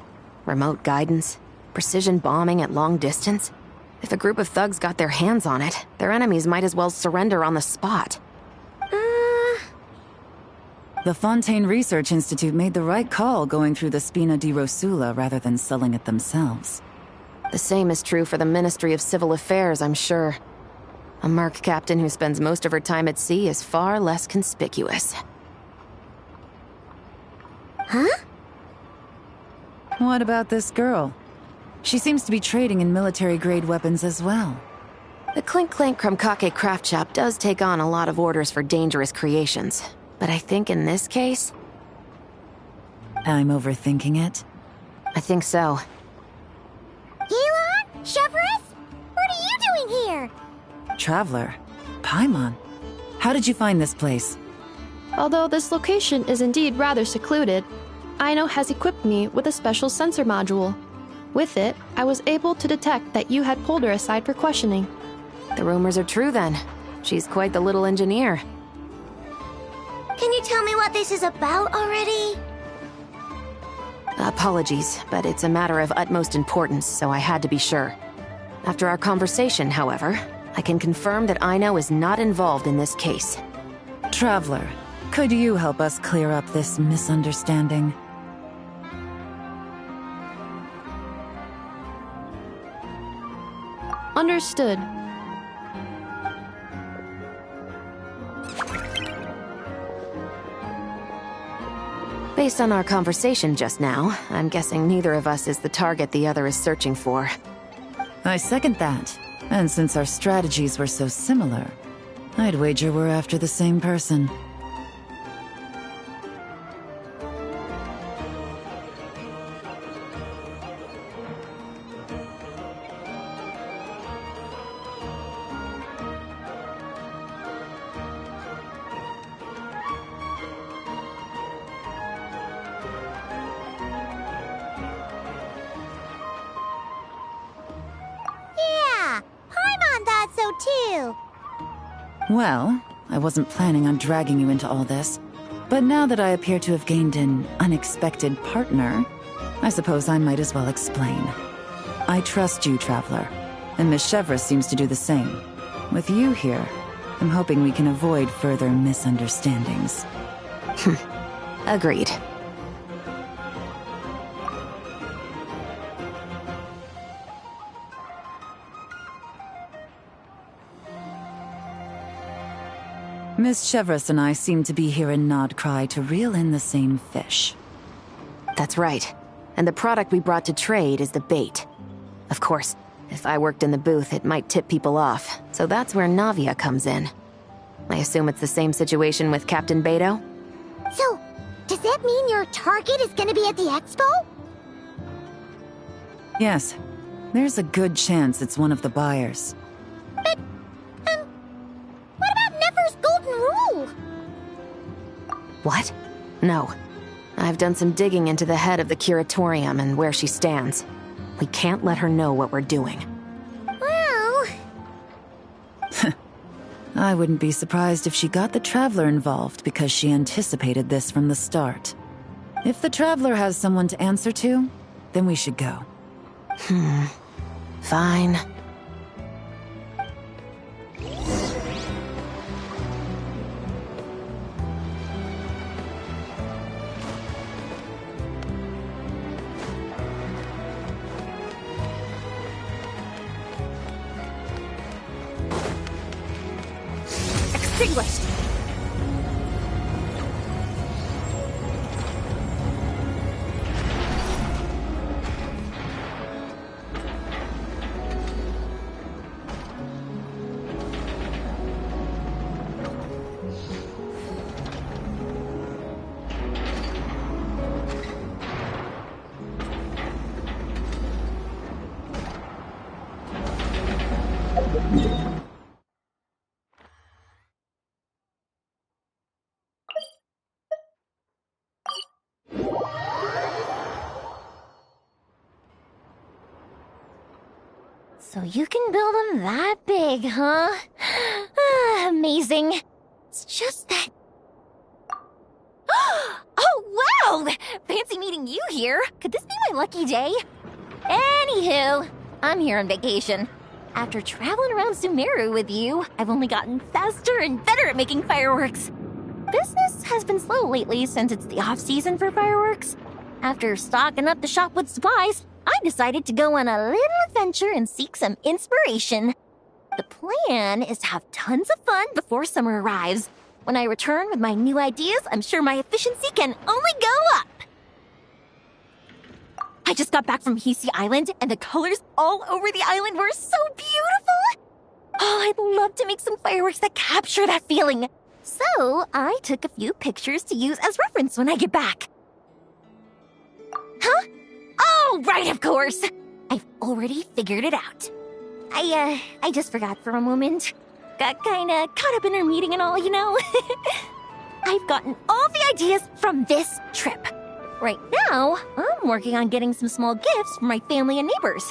Remote guidance? Precision bombing at long distance? If a group of thugs got their hands on it, their enemies might as well surrender on the spot. The Fontaine Research Institute made the right call going through the Spina di Rosula rather than selling it themselves. The same is true for the Ministry of Civil Affairs, I'm sure. A merc captain who spends most of her time at sea is far less conspicuous. Huh? What about this girl? She seems to be trading in military-grade weapons as well. The Clink Clank Krumkake craft shop does take on a lot of orders for dangerous creations. But I think in this case... I'm overthinking it? I think so. Elon? Chevrolet? What are you doing here? Traveler? Paimon? How did you find this place? Although this location is indeed rather secluded, Aino has equipped me with a special sensor module. With it, I was able to detect that you had pulled her aside for questioning. The rumors are true then. She's quite the little engineer. Can you tell me what this is about already? Apologies, but it's a matter of utmost importance, so I had to be sure. After our conversation, however, I can confirm that Aino is not involved in this case. Traveler, could you help us clear up this misunderstanding? Understood. Based on our conversation just now, I'm guessing neither of us is the target the other is searching for. I second that. And since our strategies were so similar, I'd wager we're after the same person. Yeah, Paimon thought so too. Well, I wasn't planning on dragging you into all this, but now that I appear to have gained an unexpected partner, I suppose I might as well explain. I trust you, Traveler, and Miss Chevra seems to do the same. With you here, I'm hoping we can avoid further misunderstandings. Agreed. Miss Chevres and I seem to be here in Nodcry to reel in the same fish. That's right. And the product we brought to trade is the bait. Of course, if I worked in the booth, it might tip people off, so that's where Navia comes in. I assume it's the same situation with Captain Beto? So, does that mean your target is gonna be at the expo? Yes. There's a good chance it's one of the buyers. But, what about Nefer's golden rule? What? No. I've done some digging into the head of the curatorium and where she stands. We can't let her know what we're doing. Well... I wouldn't be surprised if she got the Traveler involved because she anticipated this from the start. If the Traveler has someone to answer to, then we should go. Fine. Extinguished! So you can build them that big, huh? Amazing. It's just that... Oh, wow! Fancy meeting you here. Could this be my lucky day? Anywho, I'm here on vacation. After traveling around Sumeru with you, I've only gotten faster and better at making fireworks. Business has been slow lately since it's the off-season for fireworks. After stocking up the shop with supplies, I decided to go on a little adventure and seek some inspiration. The plan is to have tons of fun before summer arrives. When I return with my new ideas, I'm sure my efficiency can only go up. I just got back from Hisi Island, and the colors all over the island were so beautiful. Oh, I'd love to make some fireworks that capture that feeling. So I took a few pictures to use as reference when I get back. Huh? Oh, right, of course. I've already figured it out. I just forgot for a moment. Got kinda caught up in our meeting and all, you know. I've gotten all the ideas from this trip. Right now, I'm working on getting some small gifts for my family and neighbors.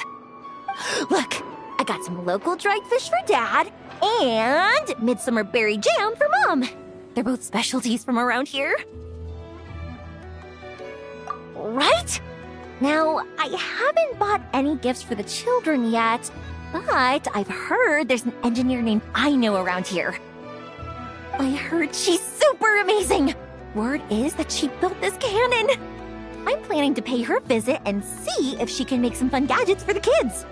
Look, I got some local dried fish for Dad and midsummer berry jam for Mom. They're both specialties from around here. Right? Now, I haven't bought any gifts for the children yet, but I've heard there's an engineer named Aino around here. I heard she's super amazing. Word is that she built this cannon. I'm planning to pay her a visit and see if she can make some fun gadgets for the kids.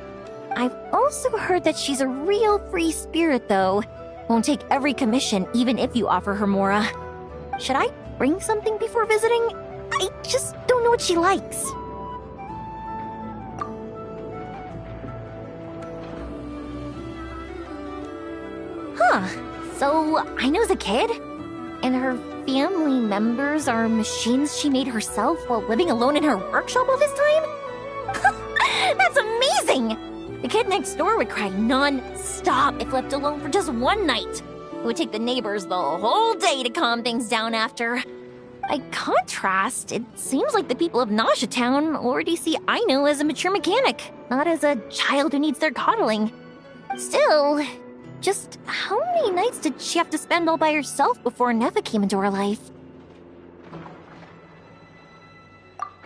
I've also heard that she's a real free spirit, though. Won't take every commission, even if you offer her Mora. Should I bring something before visiting? I just don't know what she likes. Huh. So, Aino's a kid? And her family members are machines she made herself while living alone in her workshop all this time? That's amazing! The kid next door would cry non-stop if left alone for just one night. It would take the neighbors the whole day to calm things down after. By contrast, it seems like the people of Nausea Town already see Aino as a mature mechanic, not as a child who needs their coddling. Still, just how many nights did she have to spend all by herself before Neva came into her life?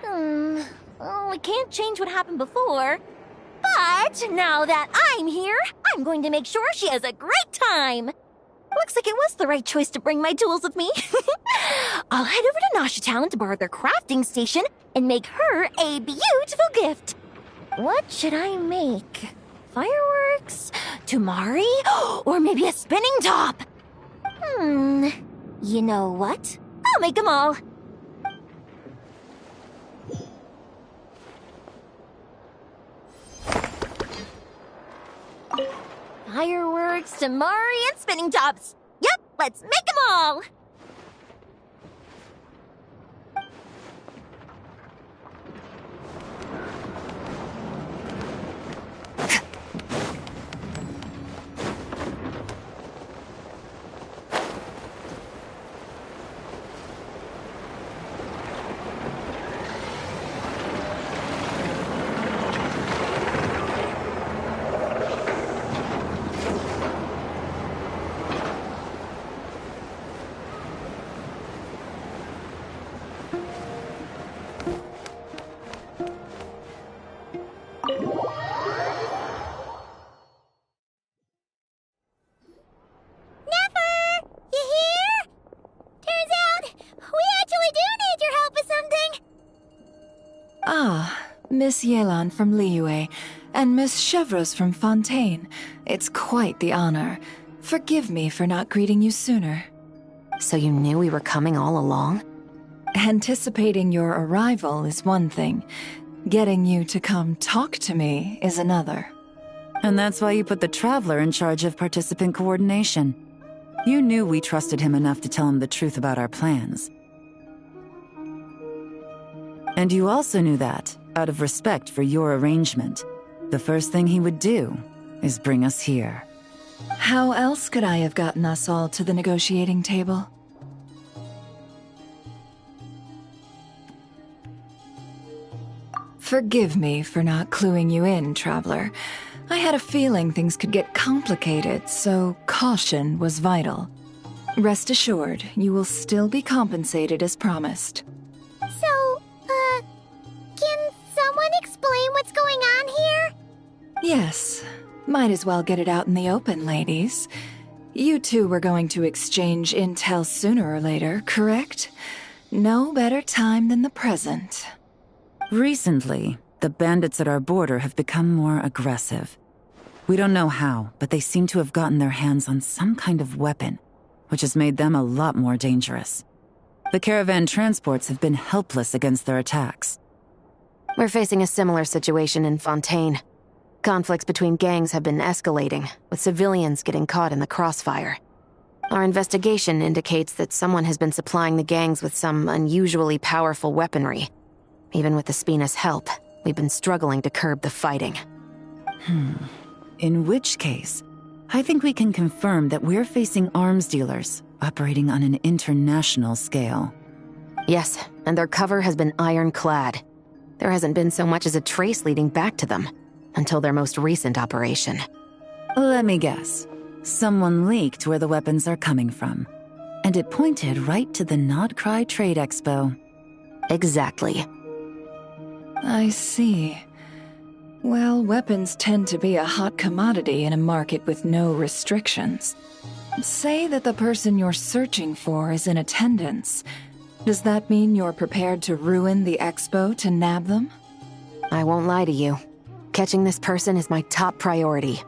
Well, we can't change what happened before. But now that I'm here, I'm going to make sure she has a great time. Looks like it was the right choice to bring my tools with me. I'll head over to Nausea Town to borrow their crafting station and make her a beautiful gift. What should I make? Fireworks? Tumari? Or maybe a spinning top? You know what? I'll make them all. Fireworks, Tumari, and spinning tops. Yep, let's make them all. Miss Yelan from Liyue, and Miss Chevreuse from Fontaine. It's quite the honor. Forgive me for not greeting you sooner. So you knew we were coming all along? Anticipating your arrival is one thing. Getting you to come talk to me is another. And that's why you put the Traveler in charge of participant coordination. You knew we trusted him enough to tell him the truth about our plans. And you also knew that, out of respect for your arrangement, the first thing he would do is bring us here. How else could I have gotten us all to the negotiating table? Forgive me for not cluing you in, Traveler. I had a feeling things could get complicated, so caution was vital. Rest assured, you will still be compensated as promised. So, can someone explain what's going on here? Yes. Might as well get it out in the open, ladies. You two were going to exchange intel sooner or later, correct? No better time than the present. Recently, the bandits at our border have become more aggressive. We don't know how, but they seem to have gotten their hands on some kind of weapon, which has made them a lot more dangerous. The caravan transports have been helpless against their attacks. We're facing a similar situation in Fontaine. Conflicts between gangs have been escalating, with civilians getting caught in the crossfire. Our investigation indicates that someone has been supplying the gangs with some unusually powerful weaponry. Even with the Spina's help, we've been struggling to curb the fighting. In which case, I think we can confirm that we're facing arms dealers operating on an international scale. Yes, and their cover has been ironclad. There hasn't been so much as a trace leading back to them, until their most recent operation. Let me guess. Someone leaked where the weapons are coming from, and it pointed right to the Nodcry Trade Expo. Exactly. I see. Well, weapons tend to be a hot commodity in a market with no restrictions. Say that the person you're searching for is in attendance. Does that mean you're prepared to ruin the expo to nab them? I won't lie to you. Catching this person is my top priority.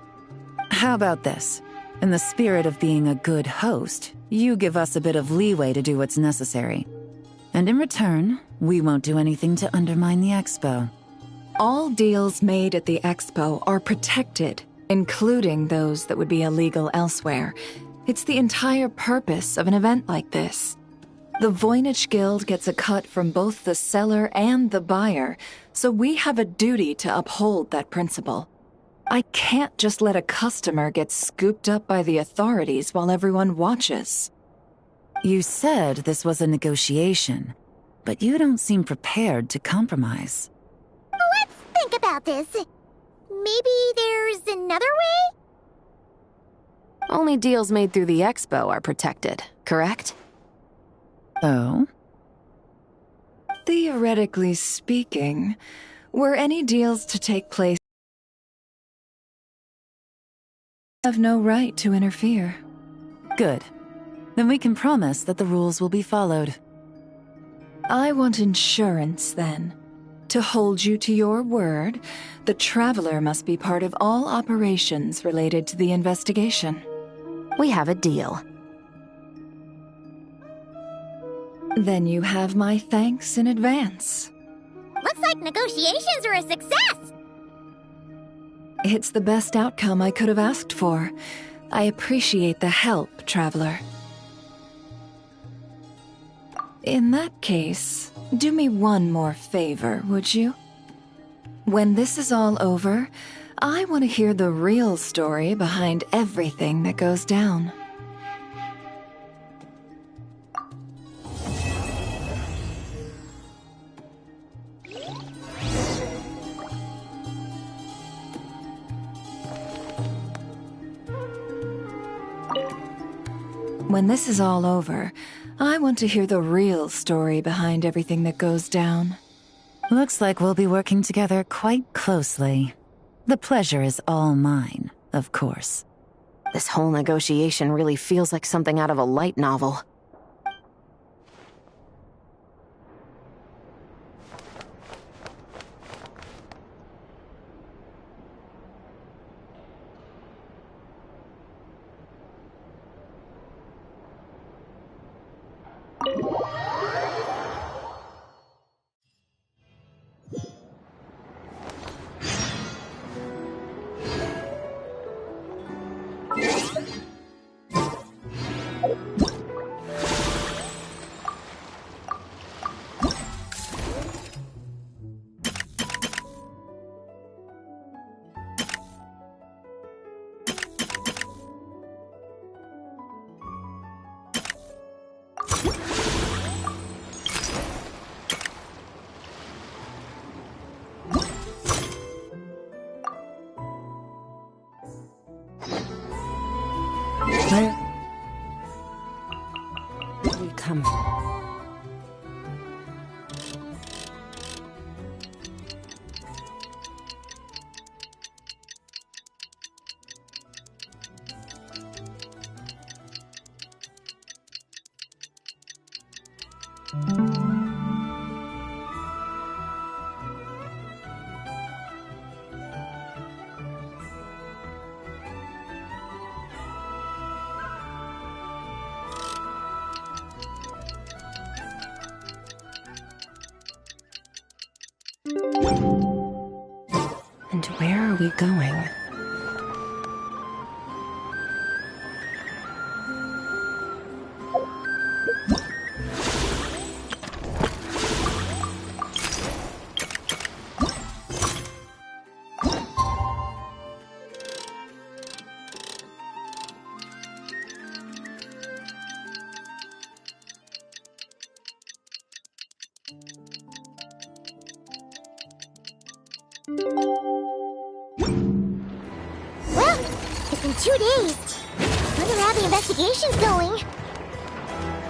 How about this? In the spirit of being a good host, you give us a bit of leeway to do what's necessary. And in return, we won't do anything to undermine the expo. All deals made at the expo are protected, including those that would be illegal elsewhere. It's the entire purpose of an event like this. The Voynich Guild gets a cut from both the seller and the buyer, so we have a duty to uphold that principle. I can't just let a customer get scooped up by the authorities while everyone watches. You said this was a negotiation, but you don't seem prepared to compromise. Let's think about this. Maybe there's another way? Only deals made through the expo are protected, correct? Oh? Theoretically speaking, were any deals to take place, I have no right to interfere. Good. Then we can promise that the rules will be followed. I want insurance, then. To hold you to your word, the Traveler must be part of all operations related to the investigation. We have a deal. Then you have my thanks in advance. Looks like negotiations are a success! It's the best outcome I could have asked for. I appreciate the help, Traveler. In that case, do me one more favor, would you? When this is all over, I want to hear the real story behind everything that goes down. When this is all over, I want to hear the real story behind everything that goes down. Looks like we'll be working together quite closely. The pleasure is all mine, of course. This whole negotiation really feels like something out of a light novel. Where we come from? And where are we going? Well, it's been 2 days. Wonder how the investigation's going.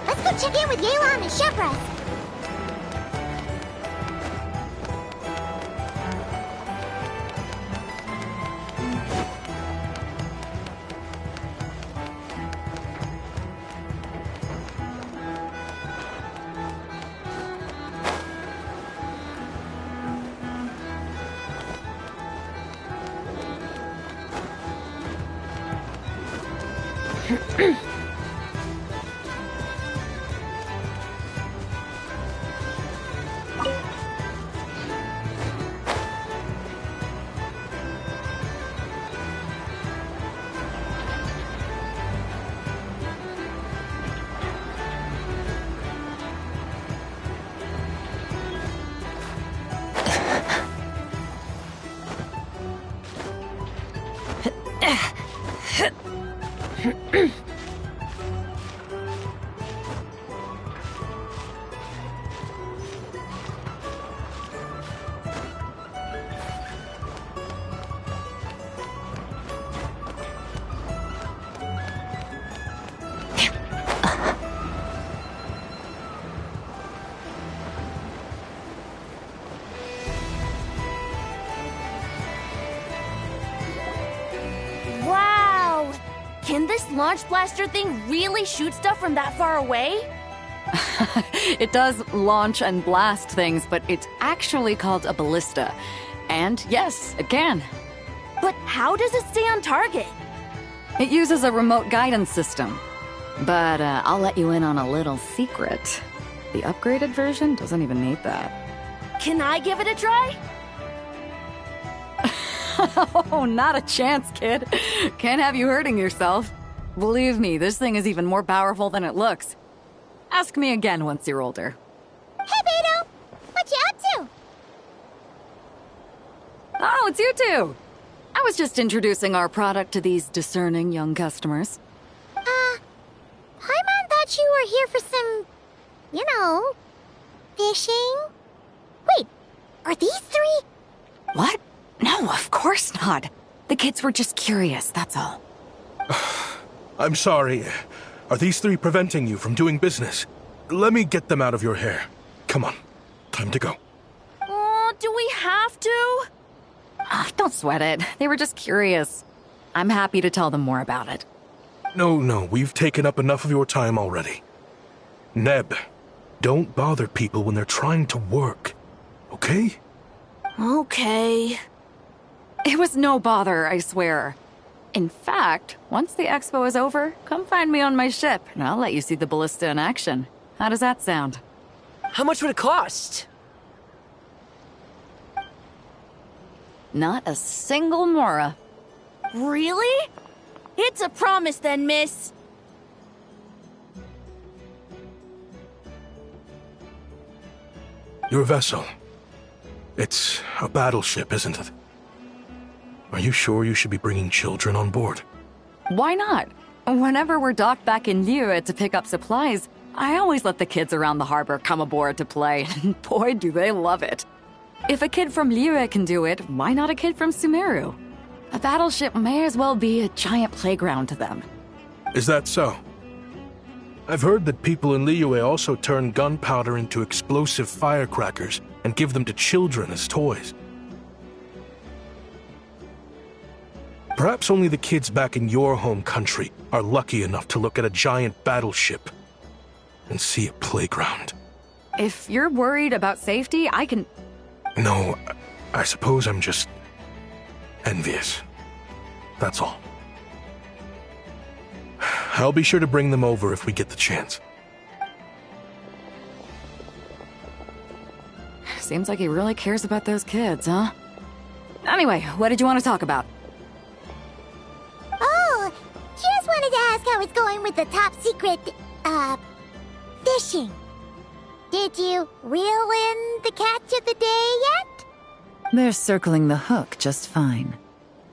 Let's go check in with Yelan and Shepras. Wow! Can this launch blaster thing really shoot stuff from that far away? It does launch and blast things, but it's actually called a ballista. And yes, it can. But how does it stay on target? It uses a remote guidance system. But I'll let you in on a little secret. The upgraded version doesn't even need that. Can I give it a try? Oh, not a chance, kid. Can't have you hurting yourself. Believe me, this thing is even more powerful than it looks. Ask me again once you're older. Hey, Beto! What you up to? Oh, it's you two! I was just introducing our product to these discerning young customers. Paimon thought you were here for some, fishing? Wait, are these 3? What? No, of course not. The kids were just curious, that's all. I'm sorry. Are these 3 preventing you from doing business? Let me get them out of your hair. Come on. Time to go. Oh, do we have to? Don't sweat it. They were just curious. I'm happy to tell them more about it. No, we've taken up enough of your time already. Neb, don't bother people when they're trying to work. Okay? Okay. It was no bother, I swear. In fact, once the expo is over, come find me on my ship, and I'll let you see the ballista in action. How does that sound? How much would it cost? Not a single mora. Really? It's a promise then, miss. Your vessel. It's a battleship, isn't it? Are you sure you should be bringing children on board? Why not? Whenever we're docked back in Liyue to pick up supplies, I always let the kids around the harbor come aboard to play, and boy, do they love it. If a kid from Liyue can do it, why not a kid from Sumeru? A battleship may as well be a giant playground to them. Is that so? I've heard that people in Liyue also turn gunpowder into explosive firecrackers and give them to children as toys. Perhaps only the kids back in your home country are lucky enough to look at a giant battleship and see a playground. If you're worried about safety, I can... No, I suppose I'm just envious. That's all. I'll be sure to bring them over if we get the chance. Seems like he really cares about those kids, huh? Anyway, what did you want to talk about? Oh, just wanted to ask how it's going with the top secret, fishing. Did you reel in the catch of the day yet? They're circling the hook just fine.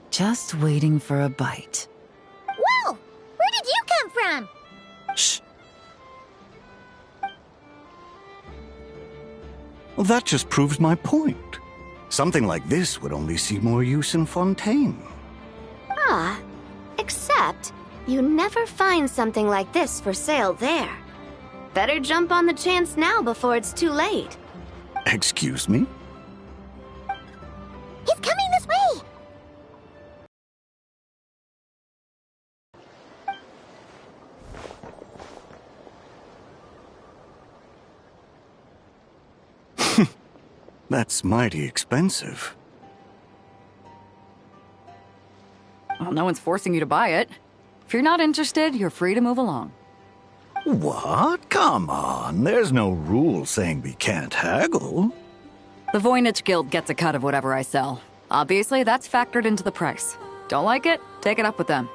Just waiting for a bite. Whoa! Where did you come from? Shh. Well, that just proves my point. Something like this would only see more use in Fontaine. Ah, except you never find something like this for sale there. Better jump on the chance now before it's too late. Excuse me? He's coming this way! That's mighty expensive. Well, no one's forcing you to buy it. If you're not interested, you're free to move along. What? Come on, there's no rule saying we can't haggle. The Voynich Guild gets a cut of whatever I sell. Obviously, that's factored into the price. Don't like it? Take it up with them.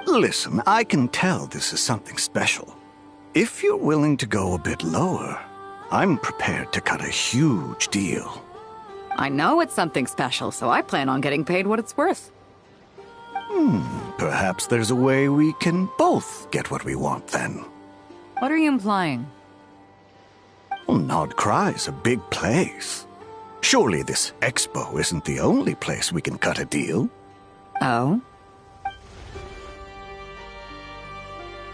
Listen, I can tell this is something special. If you're willing to go a bit lower, I'm prepared to cut a huge deal. I know it's something special, so I plan on getting paid what it's worth. Perhaps there's a way we can both get what we want then. What are you implying? Well, Nod Cry's a big place. Surely this expo isn't the only place we can cut a deal. Oh?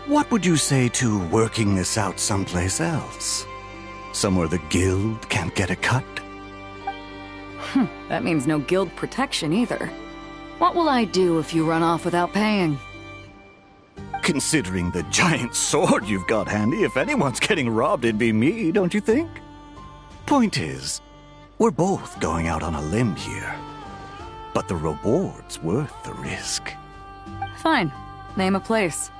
What would you say to working this out someplace else? Somewhere the guild can't get a cut? That means no guild protection either. What will I do if you run off without paying? Considering the giant sword you've got handy, if anyone's getting robbed, it'd be me, don't you think? Point is, we're both going out on a limb here. But the reward's worth the risk. Fine. Name a place.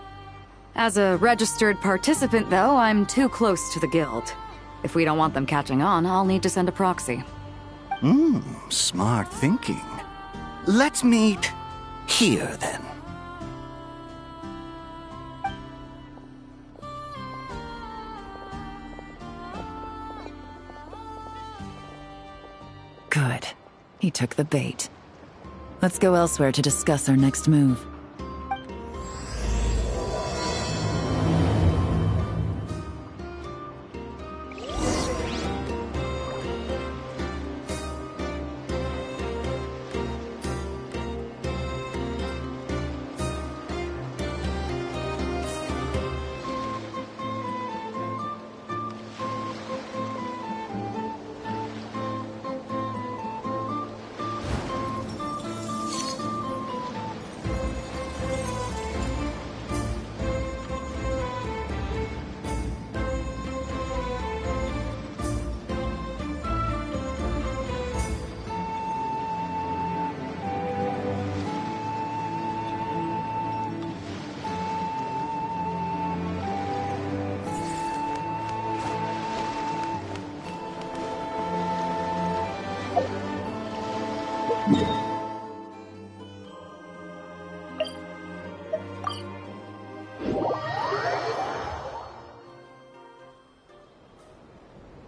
As a registered participant, though, I'm too close to the guild. If we don't want them catching on, I'll need to send a proxy. Smart thinking. Let's meet here, then. Good. He took the bait. Let's go elsewhere to discuss our next move.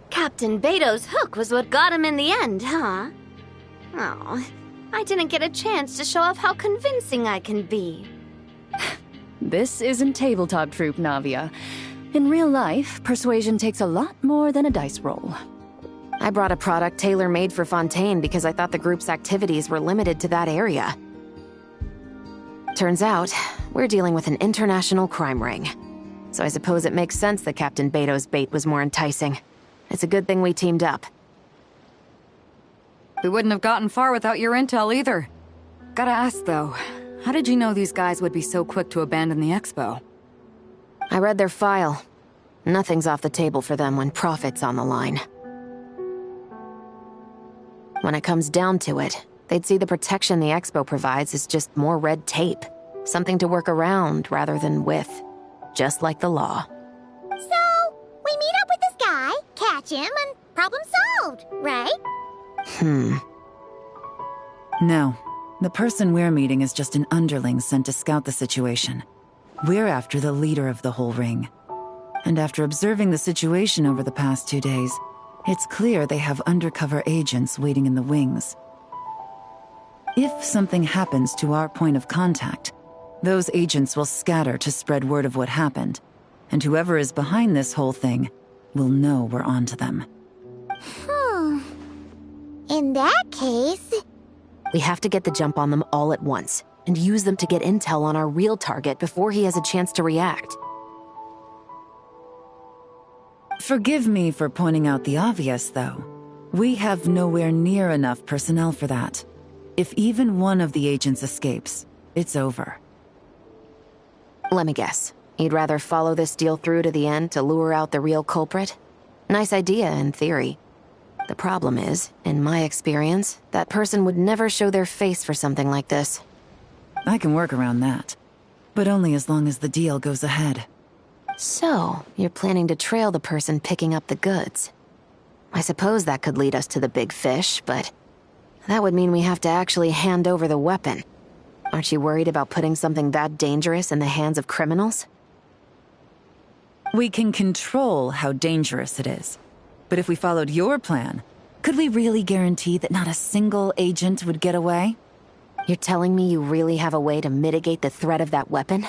Captain Beto's hook was what got him in the end, huh? Oh, I didn't get a chance to show off how convincing I can be. This isn't tabletop troop, Navia. In real life, persuasion takes a lot more than a dice roll. I brought a product tailor-made for Fontaine because I thought the group's activities were limited to that area. Turns out, we're dealing with an international crime ring. So I suppose it makes sense that Captain Beto's bait was more enticing. It's a good thing we teamed up. We wouldn't have gotten far without your intel either. Gotta ask though, how did you know these guys would be so quick to abandon the expo? I read their file. Nothing's off the table for them when profit's on the line. When it comes down to it, they'd see the protection the expo provides as just more red tape. Something to work around rather than with. Just like the law. So, we meet up with this guy, catch him, and problem solved, right? No. The person we're meeting is just an underling sent to scout the situation. We're after the leader of the whole ring. And after observing the situation over the past 2 days, it's clear they have undercover agents waiting in the wings. If something happens to our point of contact, those agents will scatter to spread word of what happened, and whoever is behind this whole thing will know we're onto them. In that case... We have to get the jump on them all at once, and use them to get intel on our real target before he has a chance to react. Forgive me for pointing out the obvious, though. We have nowhere near enough personnel for that. If even one of the agents escapes, it's over. Let me guess. You'd rather follow this deal through to the end to lure out the real culprit? Nice idea, in theory. The problem is, in my experience, that person would never show their face for something like this. I can work around that. But only as long as the deal goes ahead. So, you're planning to trail the person picking up the goods. I suppose that could lead us to the big fish, but that would mean we have to actually hand over the weapon. Aren't you worried about putting something that dangerous in the hands of criminals? We can control how dangerous it is. But if we followed your plan, could we really guarantee that not a single agent would get away? You're telling me you really have a way to mitigate the threat of that weapon?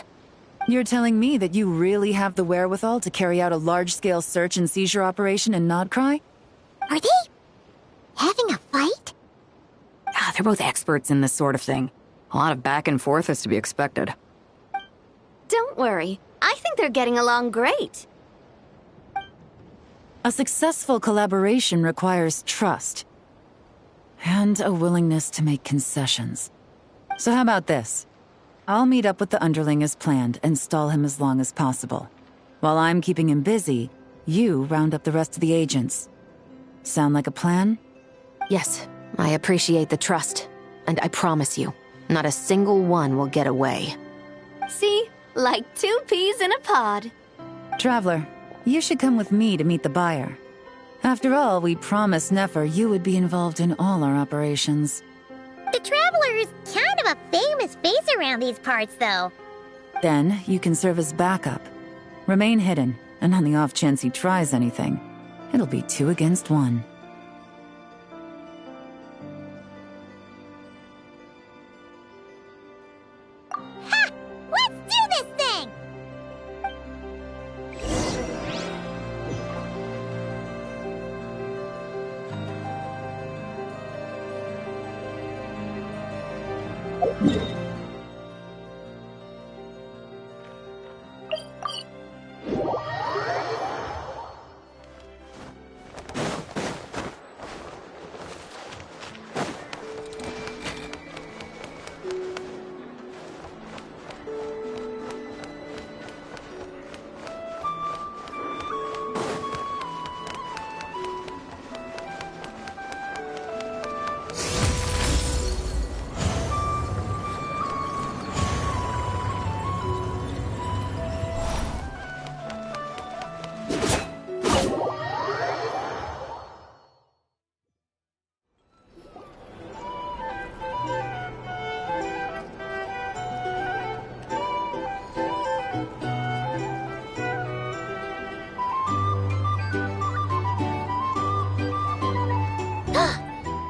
You're telling me that you really have the wherewithal to carry out a large-scale search and seizure operation in Nodcry? Are they having a fight? They're both experts in this sort of thing. A lot of back and forth is to be expected. Don't worry. I think they're getting along great. A successful collaboration requires trust. And a willingness to make concessions. So how about this? I'll meet up with the underling as planned and stall him as long as possible. While I'm keeping him busy, you round up the rest of the agents. Sound like a plan? Yes, I appreciate the trust. And I promise you, not a single one will get away. See? Like 2 peas in a pod. Traveler, you should come with me to meet the buyer. After all, we promised Nefer you would be involved in all our operations. The Traveler is kind of a famous face around these parts, though. Then, you can serve as backup. Remain hidden, and on the off chance he tries anything, it'll be 2 against 1. Ha! Let's do this thing!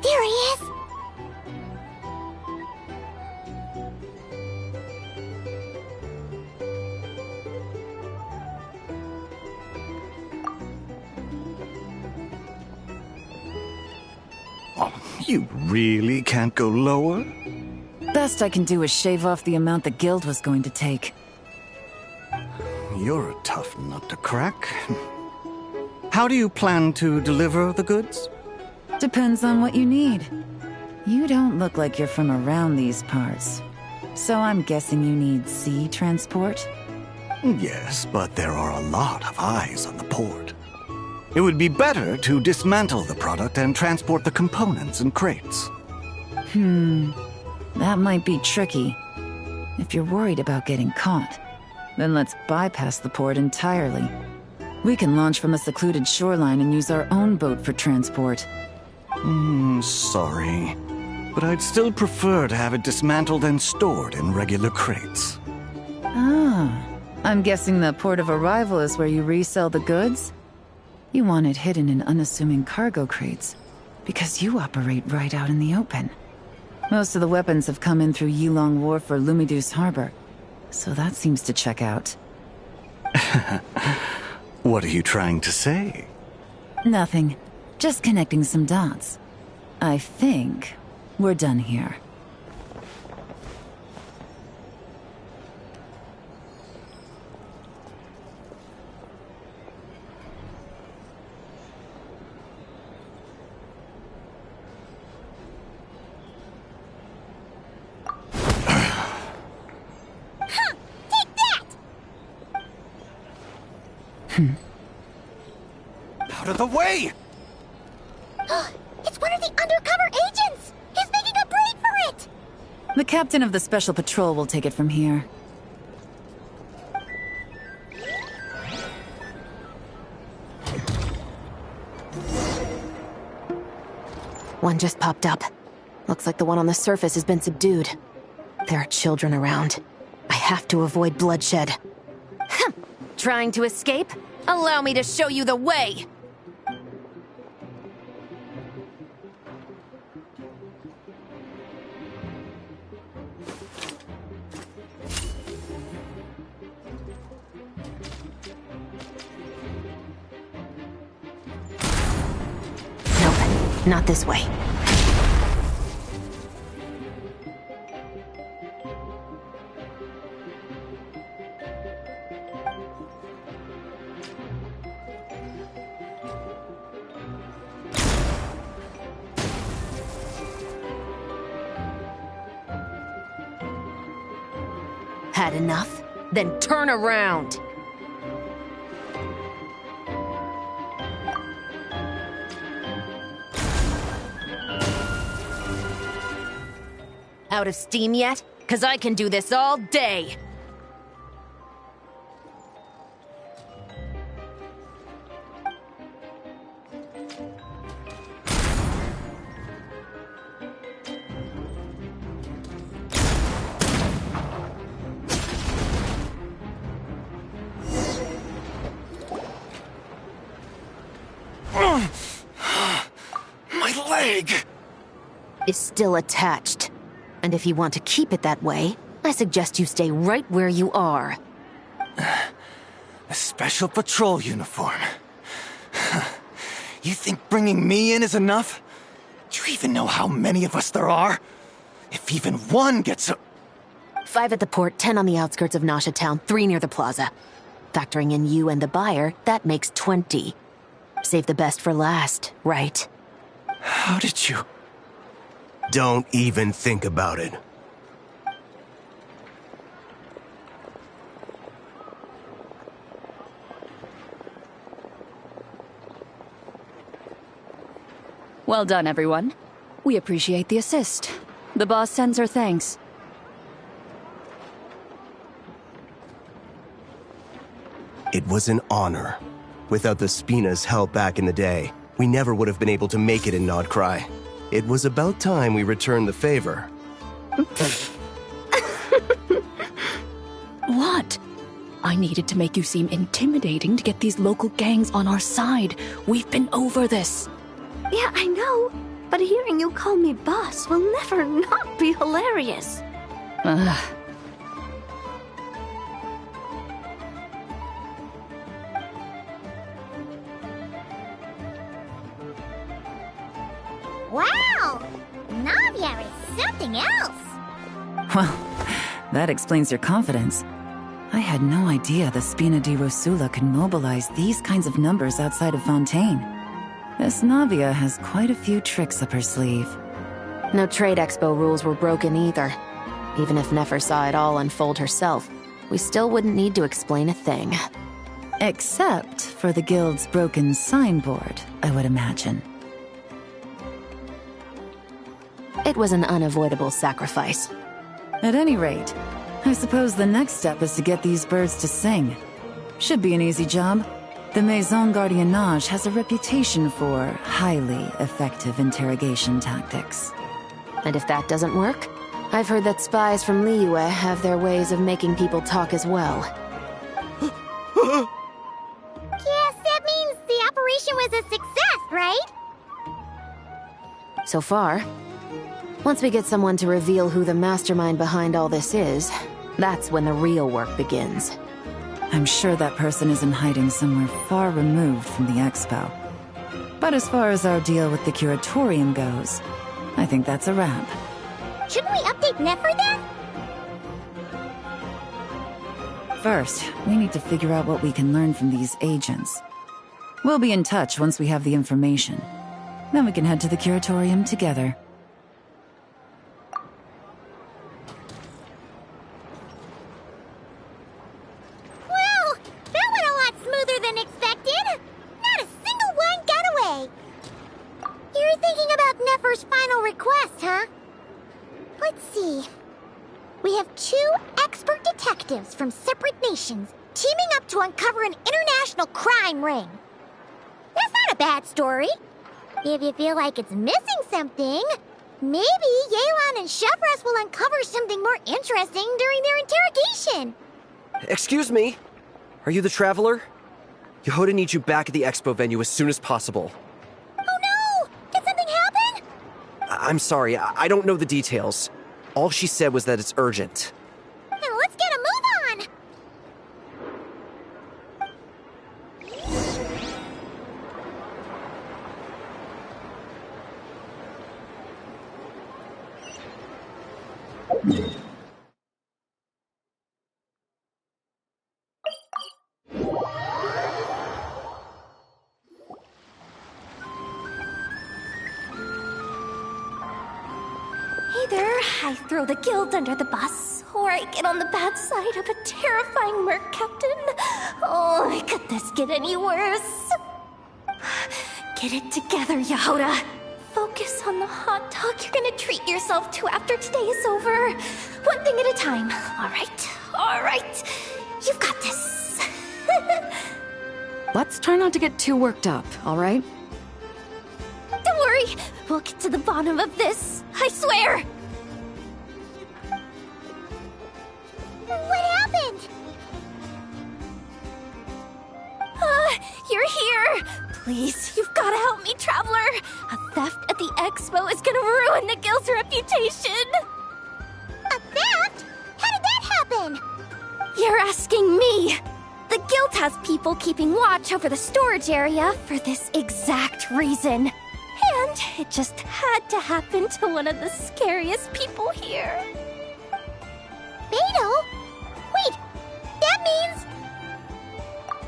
There he is! You really can't go lower? Best I can do is shave off the amount the guild was going to take. You're a tough nut to crack. How do you plan to deliver the goods? Depends on what you need. You don't look like you're from around these parts. So I'm guessing you need sea transport? Yes, but there are a lot of eyes on the port. It would be better to dismantle the product and transport the components in crates. That might be tricky. If you're worried about getting caught, then let's bypass the port entirely. We can launch from a secluded shoreline and use our own boat for transport. Sorry. But I'd still prefer to have it dismantled and stored in regular crates. Ah, I'm guessing the port of arrival is where you resell the goods? You want it hidden in unassuming cargo crates, because you operate right out in the open. Most of the weapons have come in through Yilong Wharf or Lumidus Harbor, so that seems to check out. What are you trying to say? Nothing. Just connecting some dots. I think we're done here. Out of the way! It's one of the undercover agents! He's making a break for it! The captain of the Special Patrol will take it from here. One just popped up. Looks like the one on the surface has been subdued. There are children around. I have to avoid bloodshed. Trying to escape? Allow me to show you the way! Nope, not this way. Had enough? Then turn around! Out of steam yet? 'Cause I can do this all day! My leg! Is still attached. And if you want to keep it that way, I suggest you stay right where you are. A special patrol uniform. You think bringing me in is enough? Do you even know how many of us there are? If even one gets a... 5 at the port, 10 on the outskirts of Nasha Town, 3 near the plaza. Factoring in you and the buyer, that makes 20. Save the best for last, right? How did you... Don't even think about it. Well done, everyone. We appreciate the assist. The boss sends her thanks. It was an honor. Without the Spina's help back in the day, we never would have been able to make it in Nodcry. It was about time we returned the favor. What? I needed to make you seem intimidating to get these local gangs on our side. We've been over this. Yeah, I know. But hearing you call me boss will never not be hilarious. Wow! Navia is something else! Well, that explains your confidence. I had no idea the Spina di Rosula could mobilize these kinds of numbers outside of Fontaine. This Navia has quite a few tricks up her sleeve. No trade expo rules were broken either. Even if Nefer saw it all unfold herself, we still wouldn't need to explain a thing. Except for the guild's broken signboard, I would imagine. It was an unavoidable sacrifice. At any rate, I suppose the next step is to get these birds to sing. Should be an easy job. The Maison Gardiennage has a reputation for highly effective interrogation tactics. And if that doesn't work, I've heard that spies from Liyue have their ways of making people talk as well. Yes, that means the operation was a success, right? So far. Once we get someone to reveal who the mastermind behind all this is, that's when the real work begins. I'm sure that person is in hiding somewhere far removed from the expo. But as far as our deal with the curatorium goes, I think that's a wrap. Shouldn't we update Nefer then? First, we need to figure out what we can learn from these agents. We'll be in touch once we have the information. Then we can head to the curatorium together. Well, that went a lot smoother than expected. Not a single one got away. You're thinking about Nefer's final request, huh? Let's see. We have 2 expert detectives from separate nations teaming up to uncover an international crime ring. That's not a bad story. If you feel like it's missing something, maybe Yelan and Chevros will uncover something more interesting during their interrogation. Excuse me? Are you the Traveler? Yehoda needs you back at the expo venue as soon as possible. Oh no! Did something happen? I'm sorry, I don't know the details. All she said was that it's urgent. Now let's get a move on! Either I throw the guild under the bus, or I get on the bad side of a terrifying merc captain. Oh, could this get any worse? Get it together, Yehoda. Focus on the hot dog you're gonna treat yourself to after today is over. One thing at a time. All right. You've got this. Let's try not to get too worked up, all right? Don't worry, we'll get to the bottom of this. I swear. What happened? You're here. Please, you've got to help me, Traveler. A theft at the expo is gonna ruin the guild's reputation. A theft? How did that happen? You're asking me. The guild has people keeping watch over the storage area for this exact reason. And it just had to happen to one of the scariest people here. Beto? Wait, that means...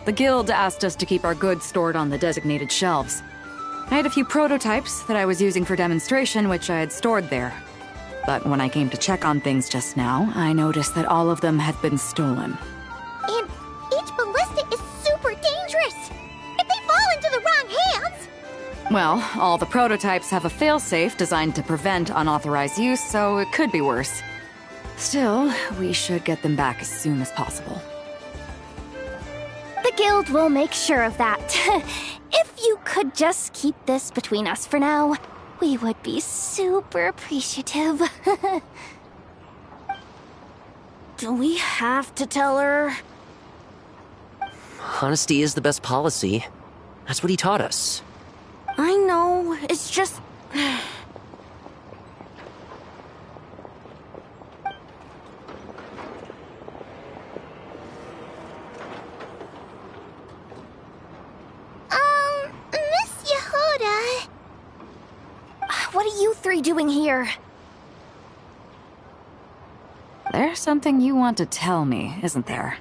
The guild asked us to keep our goods stored on the designated shelves. I had a few prototypes that I was using for demonstration, which I had stored there. But when I came to check on things just now, I noticed that all of them had been stolen. And each ballista is super dangerous. If they fall into the wrong hands... Well, all the prototypes have a failsafe designed to prevent unauthorized use, so it could be worse. Still, we should get them back as soon as possible. The guild will make sure of that. If you could just keep this between us for now, we would be super appreciative. Do we have to tell her? Honesty is the best policy. That's what he taught us. I know, it's just... Miss Yehoda... What are you three doing here? There's something you want to tell me, isn't there?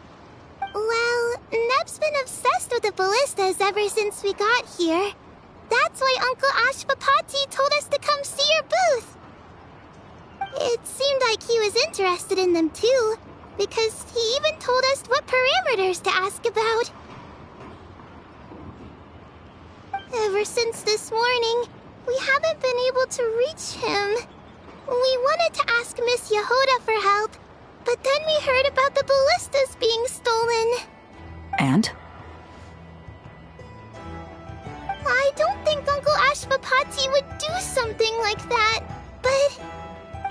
Well, Neb's been obsessed with the ballistas ever since we got here. That's why Uncle Ashfapati told us to come see your booth. It seemed like he was interested in them too, because he even told us what parameters to ask about. Ever since this morning, we haven't been able to reach him. We wanted to ask Miss Yehoda for help, but then we heard about the ballistas being stolen. And? I don't think Uncle Ashfapati would do something like that, but...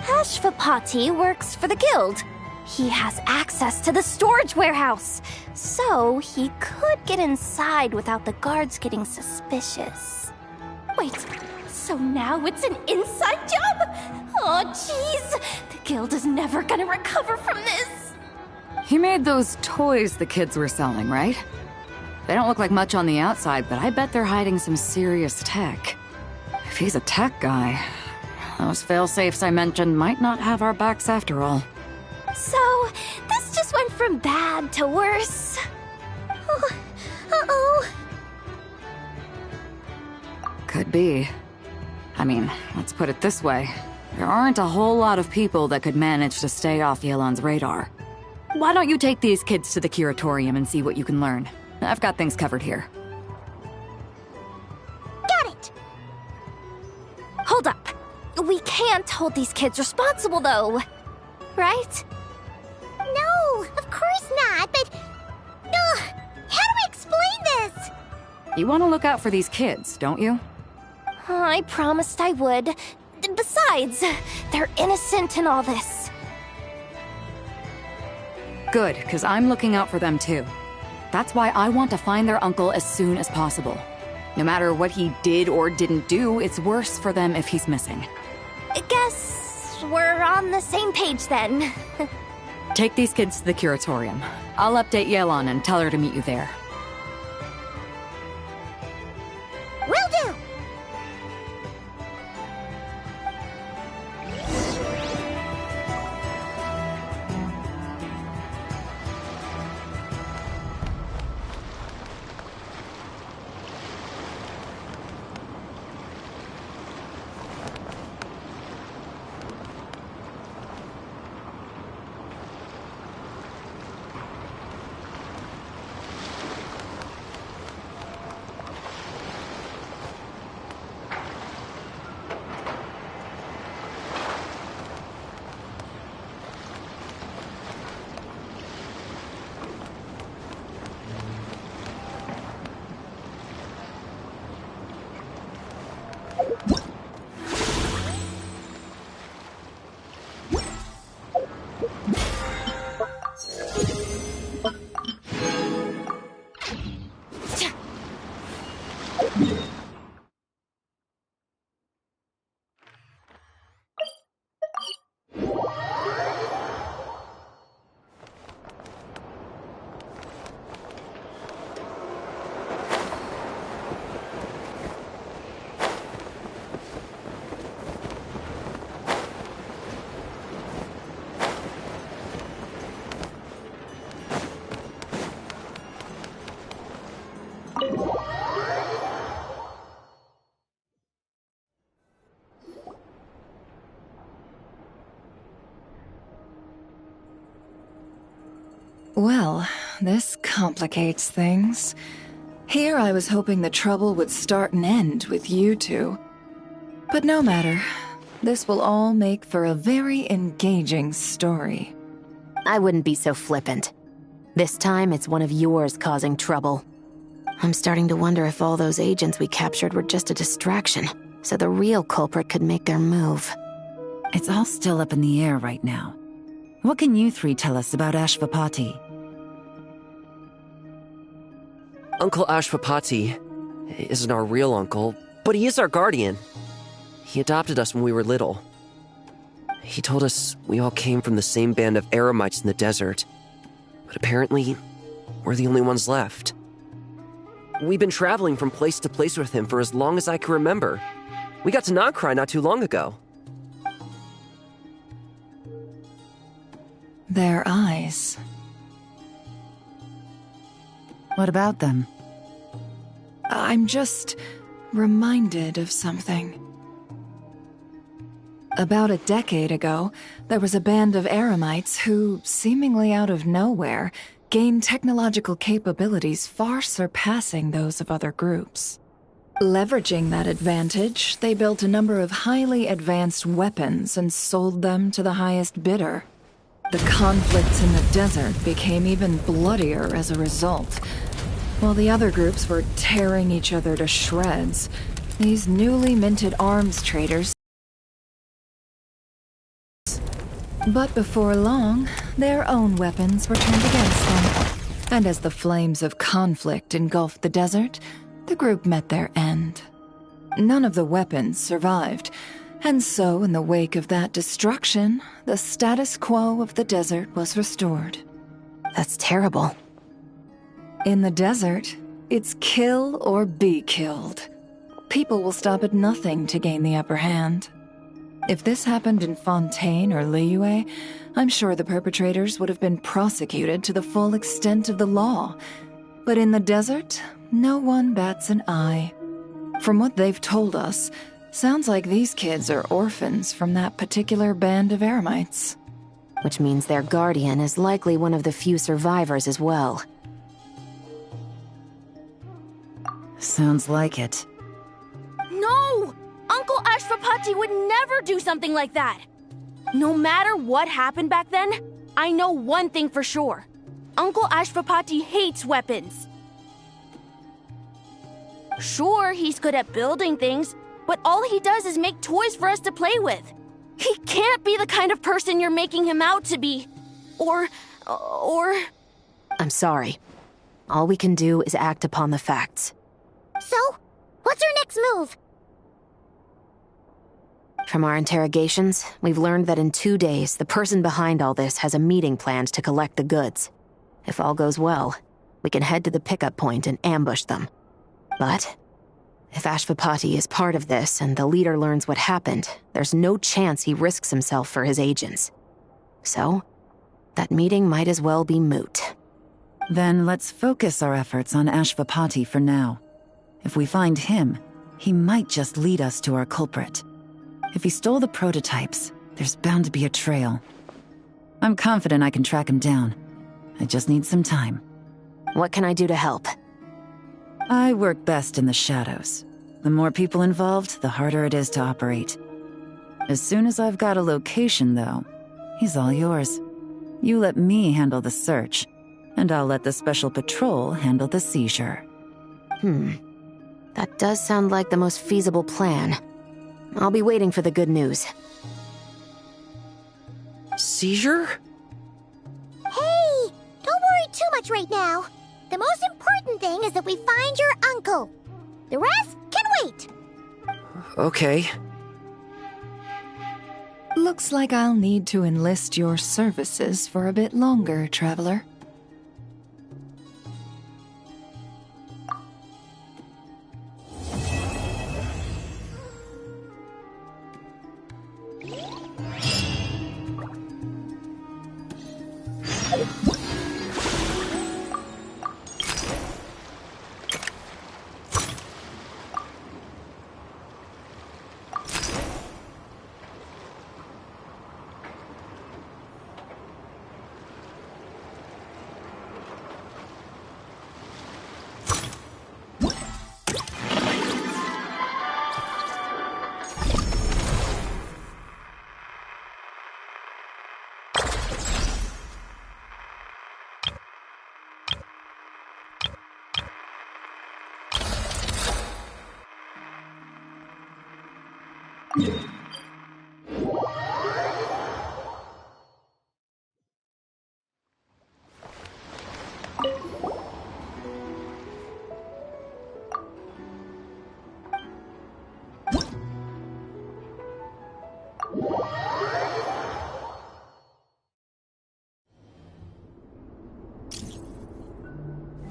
Ashfapati works for the guild. He has access to the storage warehouse, so he could get inside without the guards getting suspicious. Wait, so now it's an inside job? Oh, jeez! The guild is never gonna recover from this! He made those toys the kids were selling, right? They don't look like much on the outside, but I bet they're hiding some serious tech. If he's a tech guy, those fail-safes I mentioned might not have our backs after all. So, this just went from bad to worse. Oh, uh-oh. Could be. I mean, let's put it this way. There aren't a whole lot of people that could manage to stay off Yelan's radar. Why don't you take these kids to the curatorium and see what you can learn? I've got things covered here. Got it! Hold up. We can't hold these kids responsible, though. Right? No, of course not, but... how do we explain this? You want to look out for these kids, don't you? I promised I would. Besides, they're innocent in all this. Good, because I'm looking out for them too. That's why I want to find their uncle as soon as possible. No matter what he did or didn't do, it's worse for them if he's missing. Guess we're on the same page then. Take these kids to the curatorium. I'll update Yelan and tell her to meet you there. Will do! Well, this complicates things. Here I was hoping the trouble would start and end with you two. But no matter. This will all make for a very engaging story. I wouldn't be so flippant. This time, it's one of yours causing trouble. I'm starting to wonder if all those agents we captured were just a distraction, so the real culprit could make their move. It's all still up in the air right now. What can you three tell us about Ashfapati? Uncle Ashfapati isn't our real uncle, but he is our guardian. He adopted us when we were little. He told us we all came from the same band of Eremites in the desert. But apparently, we're the only ones left. We've been traveling from place to place with him for as long as I can remember. We got to Nagcry not too long ago. Their eyes. What about them? I'm just reminded of something. About a decade ago, there was a band of Eremites who, seemingly out of nowhere, gained technological capabilities far surpassing those of other groups. Leveraging that advantage, they built a number of highly advanced weapons and sold them to the highest bidder. The conflicts in the desert became even bloodier as a result. While the other groups were tearing each other to shreds, these newly minted arms traders. But before long, their own weapons were turned against them. And as the flames of conflict engulfed the desert, the group met their end. None of the weapons survived, and so in the wake of that destruction, the status quo of the desert was restored. That's terrible. In the desert, it's kill or be killed. People will stop at nothing to gain the upper hand. If this happened in Fontaine or Liyue, I'm sure the perpetrators would have been prosecuted to the full extent of the law. But in the desert, no one bats an eye. From what they've told us, sounds like these kids are orphans from that particular band of Eremites. Which means their guardian is likely one of the few survivors as well. Sounds like it. No! Uncle Ashwapati would never do something like that! No matter what happened back then, I know one thing for sure. Uncle Ashwapati hates weapons. Sure, he's good at building things, but all he does is make toys for us to play with. He can't be the kind of person you're making him out to be. Or... I'm sorry. All we can do is act upon the facts. So, what's our next move? From our interrogations, we've learned that in 2 days, the person behind all this has a meeting planned to collect the goods. If all goes well, we can head to the pickup point and ambush them. But if Ashwapati is part of this and the leader learns what happened, there's no chance he risks himself for his agents. So, that meeting might as well be moot. Then let's focus our efforts on Ashwapati for now. If we find him, he might just lead us to our culprit. If he stole the prototypes, there's bound to be a trail. I'm confident I can track him down. I just need some time. What can I do to help? I work best in the shadows. The more people involved, the harder it is to operate. As soon as I've got a location, though, he's all yours. You let me handle the search, and I'll let the special patrol handle the seizure. That does sound like the most feasible plan. I'll be waiting for the good news. Seizure? Hey! Don't worry too much right now. The most important thing is that we find your uncle. The rest can wait. Okay. Looks like I'll need to enlist your services for a bit longer, Traveler.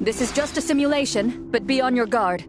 This is just a simulation, but be on your guard.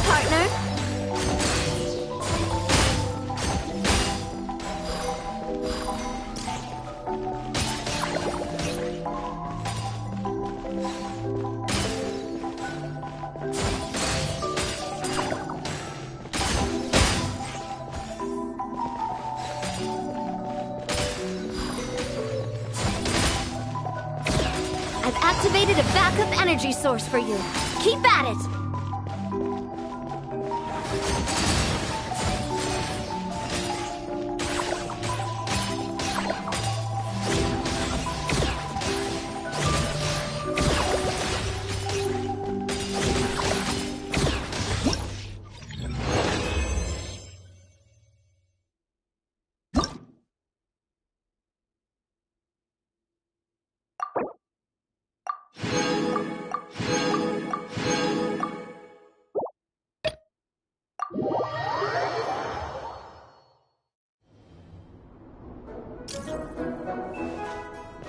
partner. I've activated a backup energy source for you. Keep at it!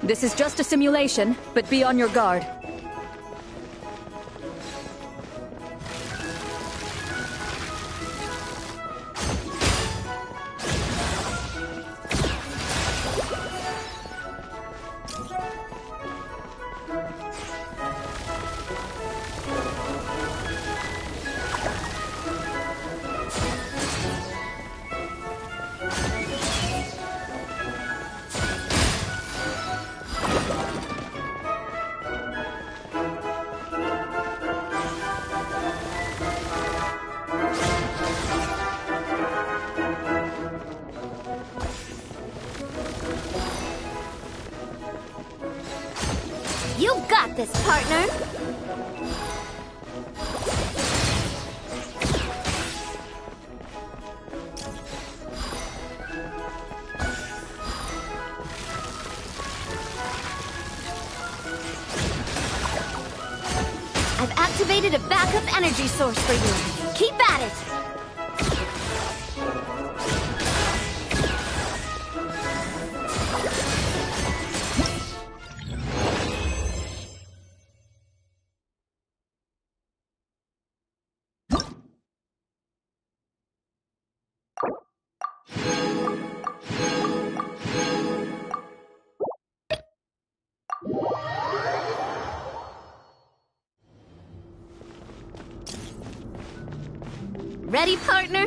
This is just a simulation, but be on your guard. You got this, partner! I've activated a backup energy source for you. Keep at it! Ready, partner?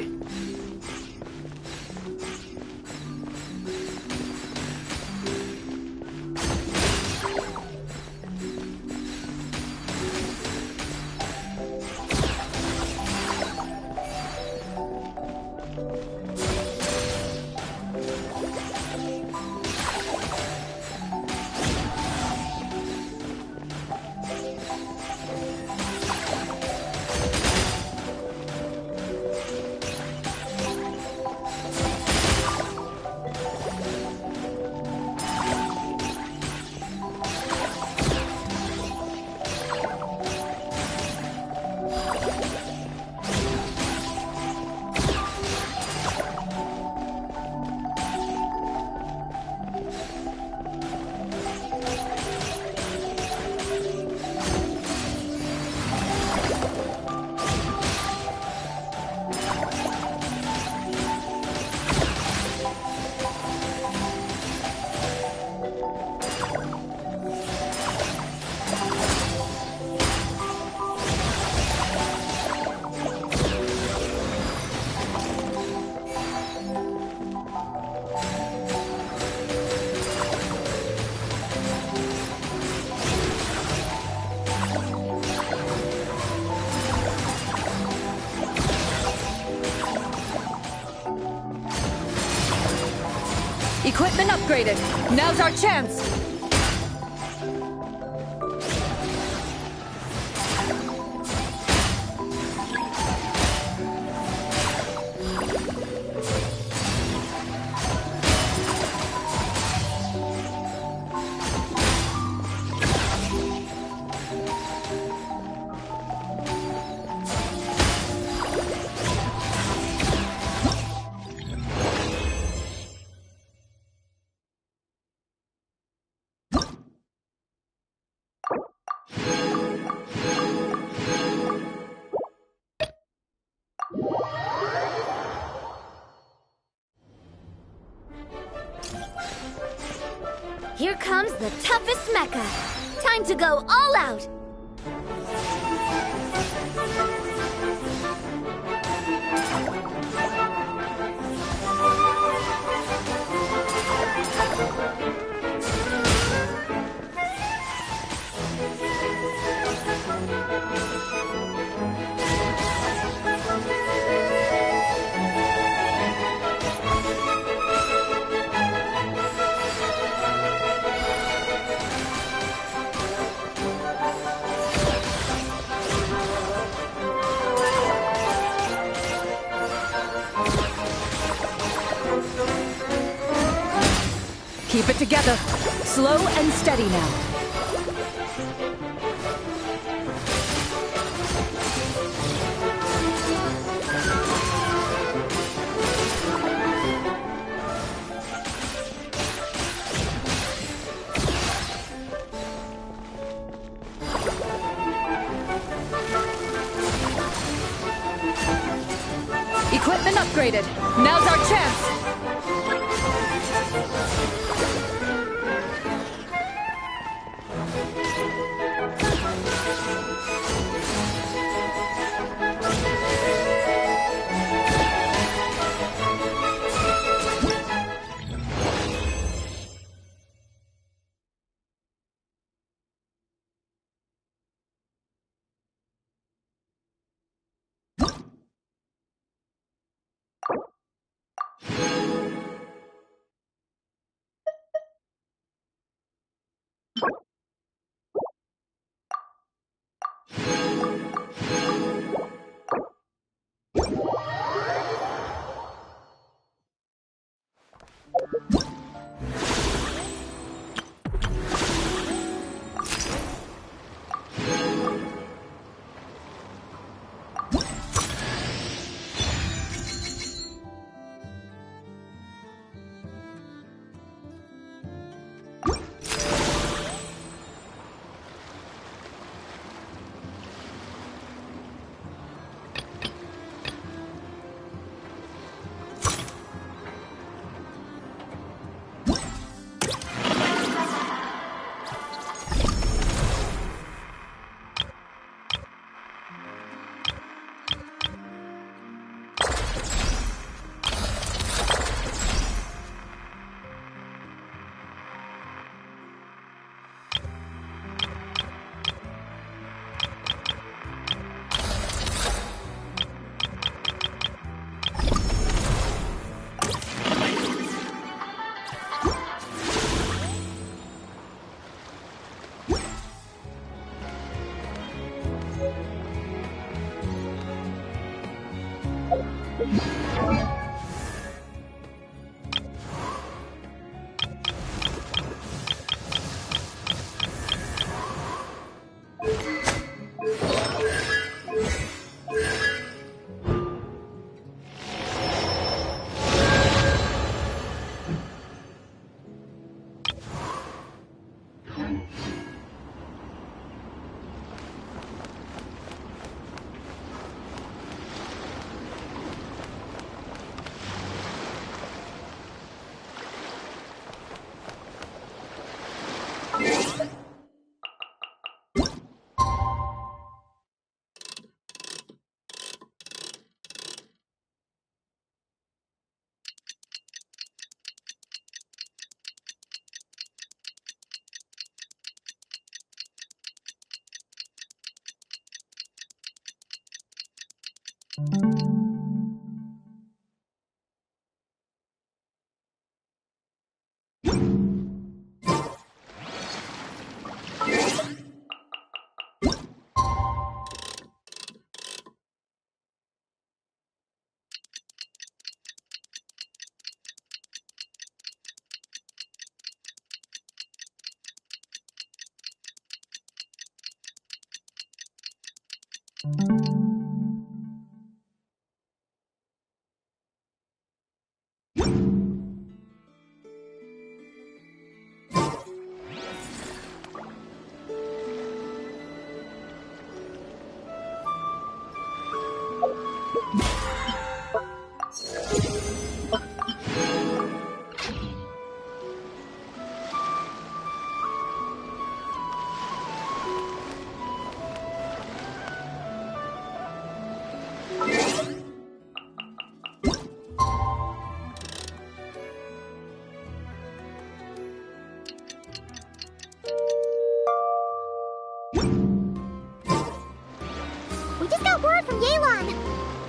Equipment upgraded. Now's our chance. Here comes the toughest mecha. Time to go all out. Keep it together. Slow and steady now. Equipment upgraded. Now's our chance.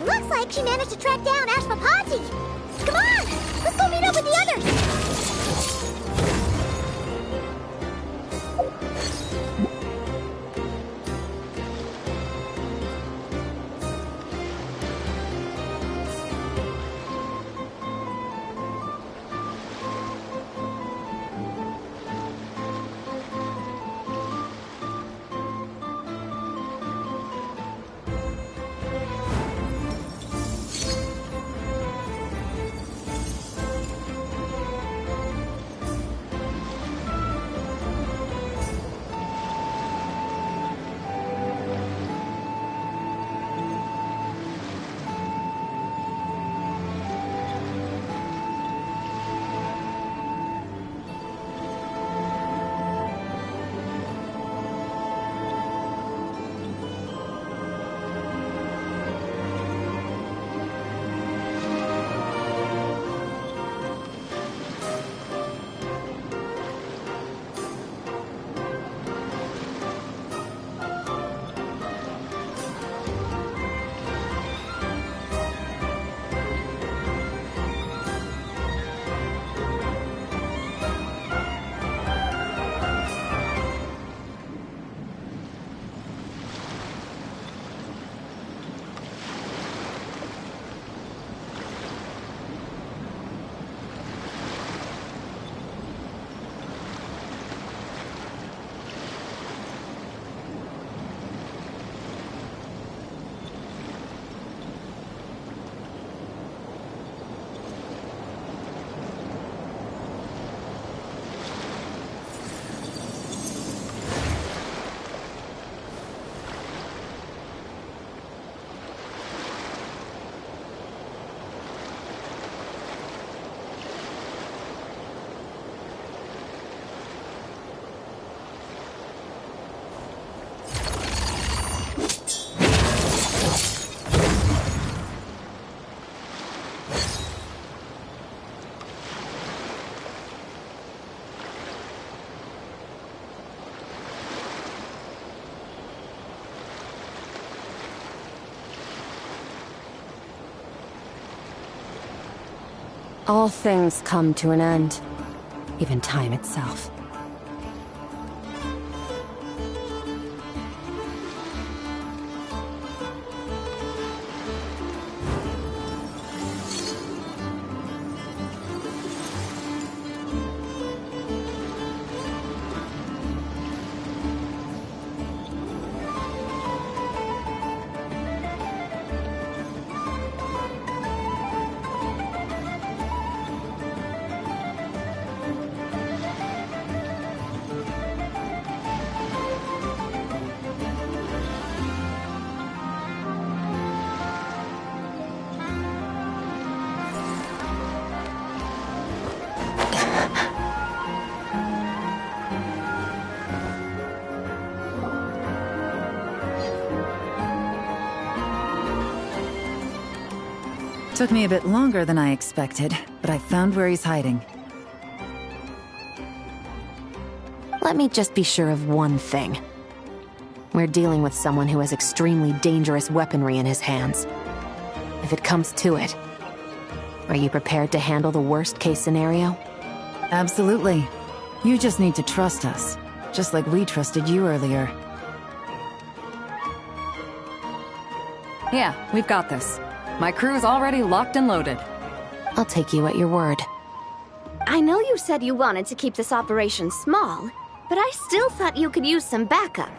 Looks like she managed to track down Ashpapati. Come on! Let's go meet up with the others! All things come to an end, even time itself. Took me a bit longer than I expected, but I found where he's hiding. Let me just be sure of one thing. We're dealing with someone who has extremely dangerous weaponry in his hands. If it comes to it, are you prepared to handle the worst-case scenario? Absolutely. You just need to trust us, just like we trusted you earlier. Yeah, we've got this. My crew's already locked and loaded. I'll take you at your word. I know you said you wanted to keep this operation small, but I still thought you could use some backup.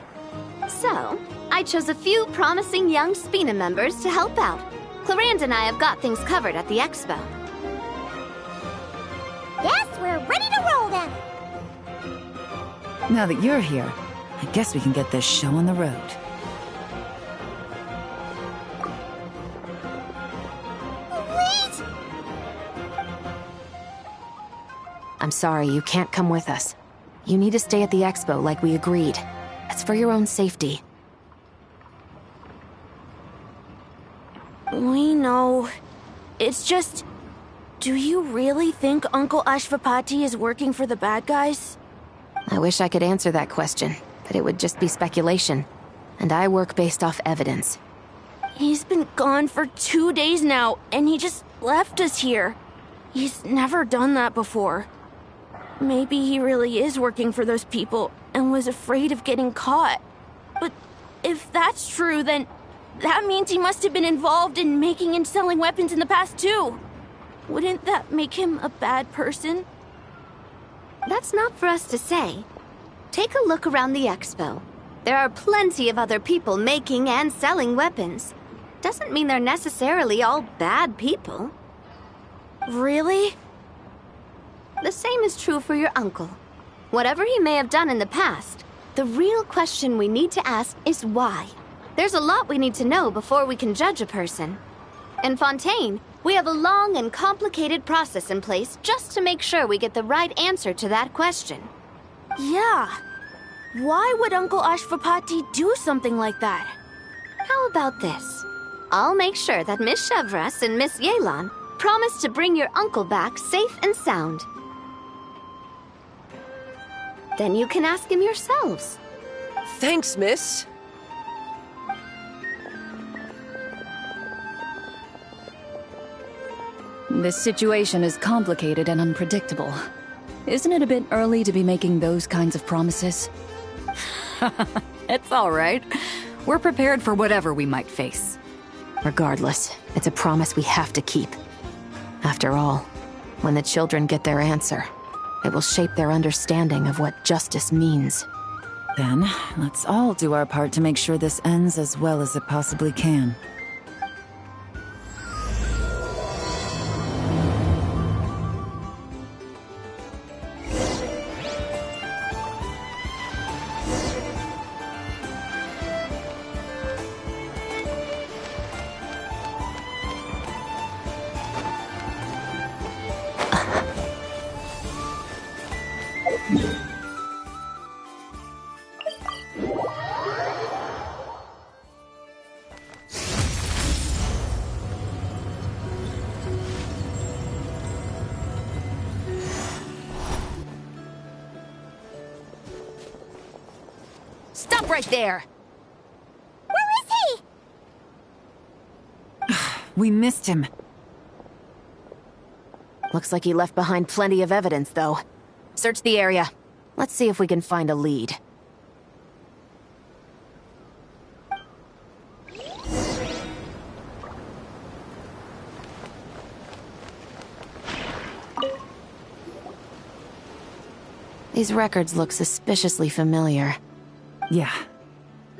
So, I chose a few promising young Spina members to help out. Clarand and I have got things covered at the expo. Yes, we're ready to roll then! Now that you're here, I guess we can get this show on the road. Wait! I'm sorry, you can't come with us. You need to stay at the expo like we agreed. It's for your own safety. We know. It's just... Do you really think Uncle Ashvapati is working for the bad guys? I wish I could answer that question, but it would just be speculation. And I work based off evidence. He's been gone for 2 days now, and he just left us here. He's never done that before. Maybe he really is working for those people and was afraid of getting caught. But if that's true, then that means he must have been involved in making and selling weapons in the past too. Wouldn't that make him a bad person? That's not for us to say. Take a look around the expo. There are plenty of other people making and selling weapons. Doesn't mean they're necessarily all bad people. Really? The same is true for your uncle. Whatever he may have done in the past, the real question we need to ask is why. There's a lot we need to know before we can judge a person. In Fontaine, we have a long and complicated process in place just to make sure we get the right answer to that question. Yeah. Why would Uncle Ashvapati do something like that? How about this? I'll make sure that Miss Chevras and Miss Yelan promise to bring your uncle back safe and sound. Then you can ask him yourselves. Thanks, miss. This situation is complicated and unpredictable. Isn't it a bit early to be making those kinds of promises? It's all right. We're prepared for whatever we might face. Regardless, it's a promise we have to keep. After all, when the children get their answer, it will shape their understanding of what justice means. Then, let's all do our part to make sure this ends as well as it possibly can. Stop right there! Where is he? We missed him. Looks like he left behind plenty of evidence, though. Search the area. Let's see if we can find a lead. These records look suspiciously familiar. Yeah.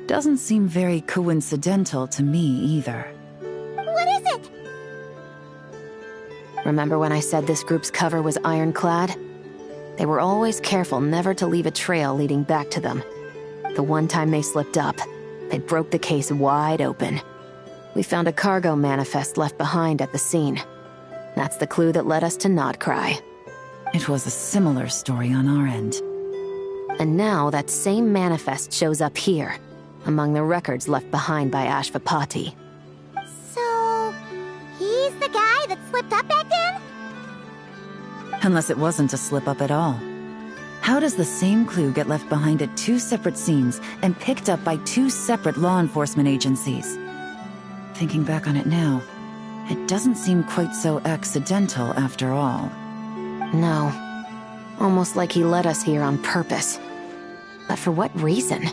Doesn't seem very coincidental to me either. What is it? Remember when I said this group's cover was ironclad? They were always careful never to leave a trail leading back to them. The one time they slipped up, they broke the case wide open. We found a cargo manifest left behind at the scene. That's the clue that led us to Nodcry. It was a similar story on our end. And now that same manifest shows up here, among the records left behind by Ashvapati. So, he's the guy that slipped up back then? Unless it wasn't a slip-up at all. How does the same clue get left behind at two separate scenes and picked up by two separate law enforcement agencies? Thinking back on it now, it doesn't seem quite so accidental after all. No. Almost like he led us here on purpose. But for what reason?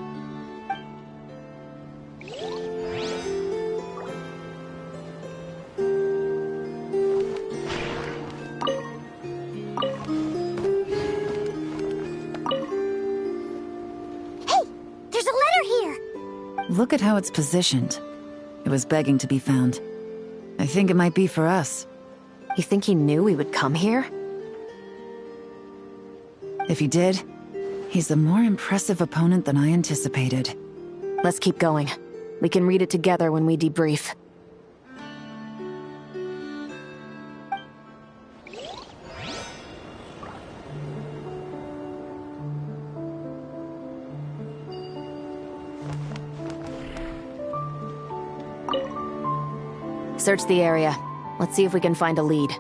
Look at how it's positioned. It was begging to be found. I think it might be for us. You think he knew we would come here? If he did, he's a more impressive opponent than I anticipated. Let's keep going. We can read it together when we debrief. Search the area. Let's see if we can find a lead.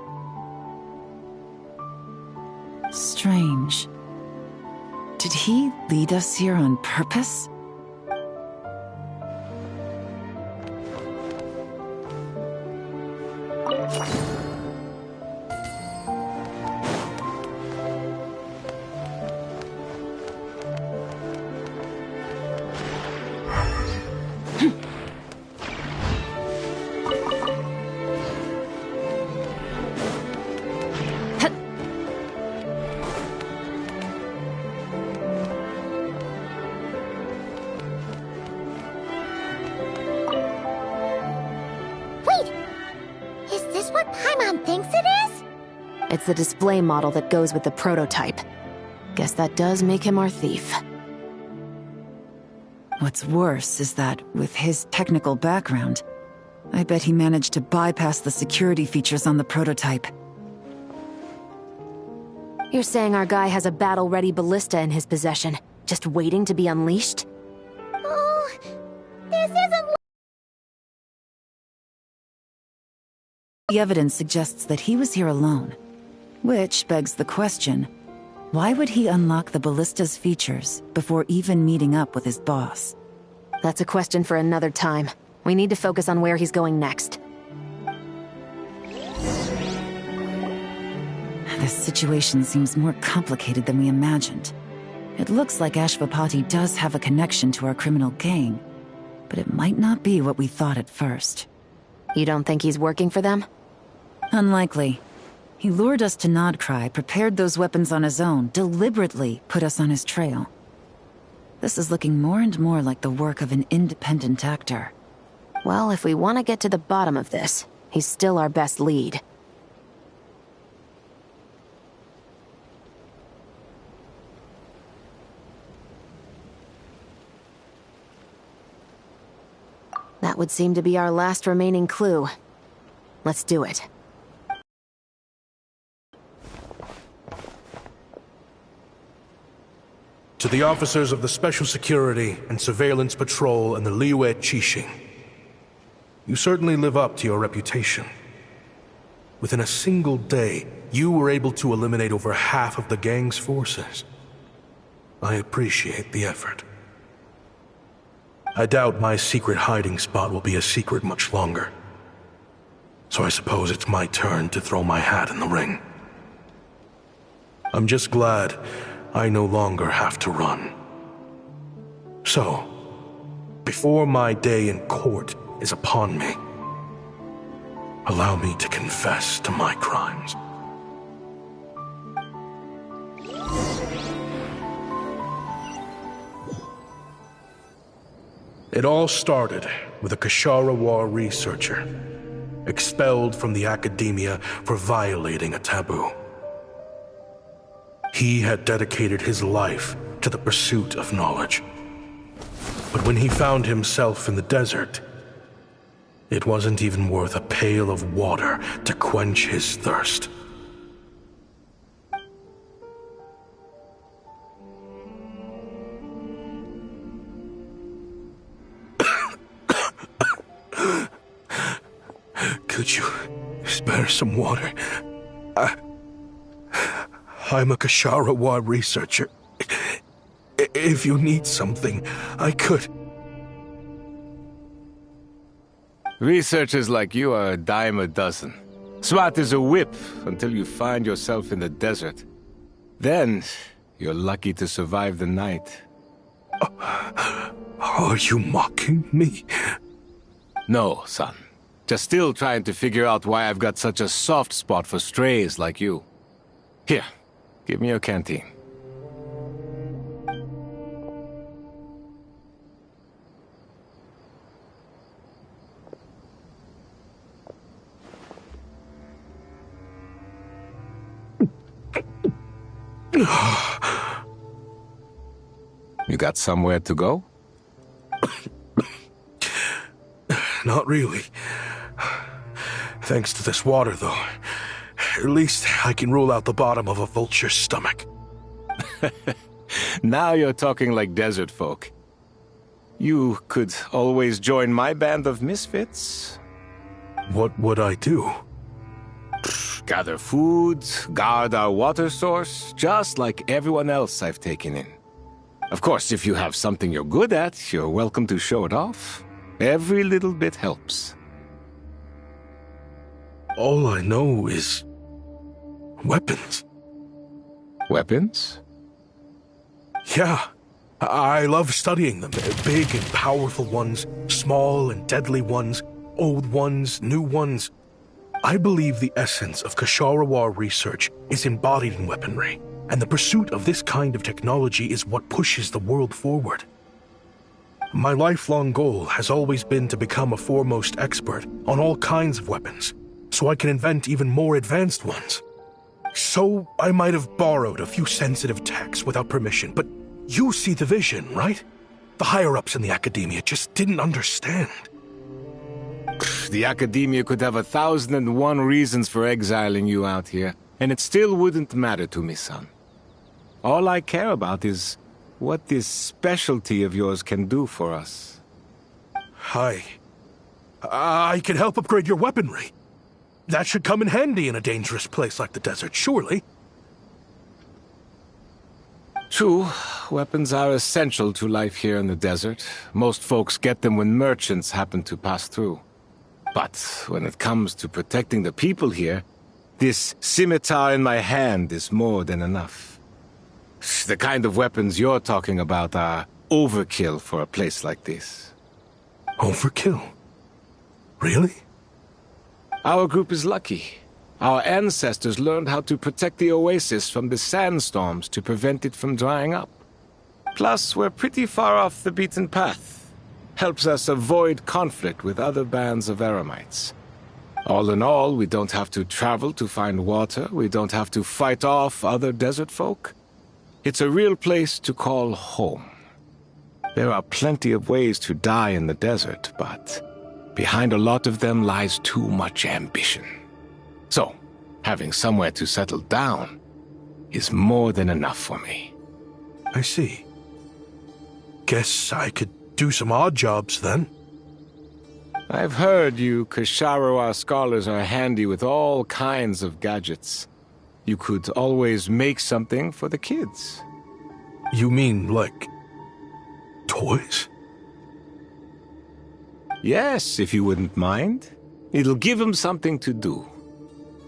Strange. Did he lead us here on purpose? It's the display model that goes with the prototype. Guess that does make him our thief. What's worse is that, with his technical background, I bet he managed to bypass the security features on the prototype. You're saying our guy has a battle-ready ballista in his possession, just waiting to be unleashed? Oh, this isn't... The evidence suggests that he was here alone. Which begs the question, why would he unlock the ballista's features before even meeting up with his boss? That's a question for another time. We need to focus on where he's going next. This situation seems more complicated than we imagined. It looks like Ashvapati does have a connection to our criminal gang, but it might not be what we thought at first. You don't think he's working for them? Unlikely. He lured us to Nodcry, prepared those weapons on his own, deliberately put us on his trail. This is looking more and more like the work of an independent actor. Well, if we want to get to the bottom of this, he's still our best lead. That would seem to be our last remaining clue. Let's do it. To the officers of the Special Security and Surveillance Patrol and the Liyue Qixing, you certainly live up to your reputation. Within a single day, you were able to eliminate over half of the gang's forces. I appreciate the effort. I doubt my secret hiding spot will be a secret much longer. So I suppose it's my turn to throw my hat in the ring. I'm just glad I no longer have to run. So, before my day in court is upon me, allow me to confess to my crimes. It all started with a Kashara War researcher, expelled from the academia for violating a taboo. He had dedicated his life to the pursuit of knowledge. But when he found himself in the desert, it wasn't even worth a pail of water to quench his thirst. Could you spare some water? I'm a Kashara researcher. If you need something, I could. Researchers like you are a dime a dozen. Smart as a whip until you find yourself in the desert. Then, you're lucky to survive the night. Are you mocking me? No, son. Just still trying to figure out why I've got such a soft spot for strays like you. Here, give me your canteen. You got somewhere to go? Not really. Thanks to this water, though. At least I can rule out the bottom of a vulture's stomach. Now you're talking like desert folk. You could always join my band of misfits. What would I do? Gather food, guard our water source, just like everyone else I've taken in. Of course, if you have something you're good at, you're welcome to show it off. Every little bit helps. All I know is weapons. Weapons? Yeah, I love studying them. Big and powerful ones, small and deadly ones, old ones, new ones. I believe the essence of Kasharawar research is embodied in weaponry, and the pursuit of this kind of technology is what pushes the world forward. My lifelong goal has always been to become a foremost expert on all kinds of weapons, so I can invent even more advanced ones. So I might have borrowed a few sensitive techs without permission, but you see the vision, right? The higher-ups in the academia just didn't understand. The academia could have 1,001 reasons for exiling you out here, and it still wouldn't matter to me, son. All I care about is what this specialty of yours can do for us. I can help upgrade your weaponry. That should come in handy in a dangerous place like the desert, surely. True, weapons are essential to life here in the desert. Most folks get them when merchants happen to pass through. But when it comes to protecting the people here, this scimitar in my hand is more than enough. The kind of weapons you're talking about are overkill for a place like this. Overkill? Really? Our group is lucky. Our ancestors learned how to protect the oasis from the sandstorms to prevent it from drying up. Plus, we're pretty far off the beaten path. Helps us avoid conflict with other bands of Eremites. All in all, we don't have to travel to find water, we don't have to fight off other desert folk. It's a real place to call home. There are plenty of ways to die in the desert, but behind a lot of them lies too much ambition. So, having somewhere to settle down is more than enough for me. I see. Guess I could do some odd jobs then. I've heard you Kasharawar scholars are handy with all kinds of gadgets. You could always make something for the kids. You mean, like, toys? Yes, if you wouldn't mind. It'll give them something to do.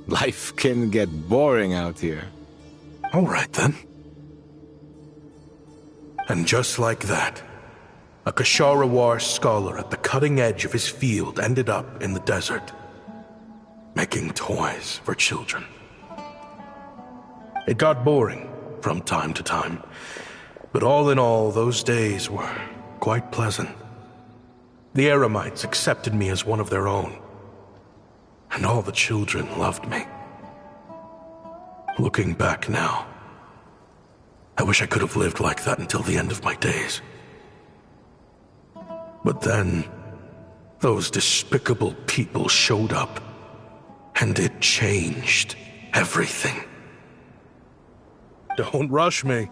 Life can get boring out here. All right, then. And just like that, a Kasharawar scholar at the cutting edge of his field ended up in the desert, making toys for children. It got boring from time to time, but all in all, those days were quite pleasant. The Eremites accepted me as one of their own, and all the children loved me. Looking back now, I wish I could have lived like that until the end of my days. But then, those despicable people showed up, and it changed everything. Don't rush me.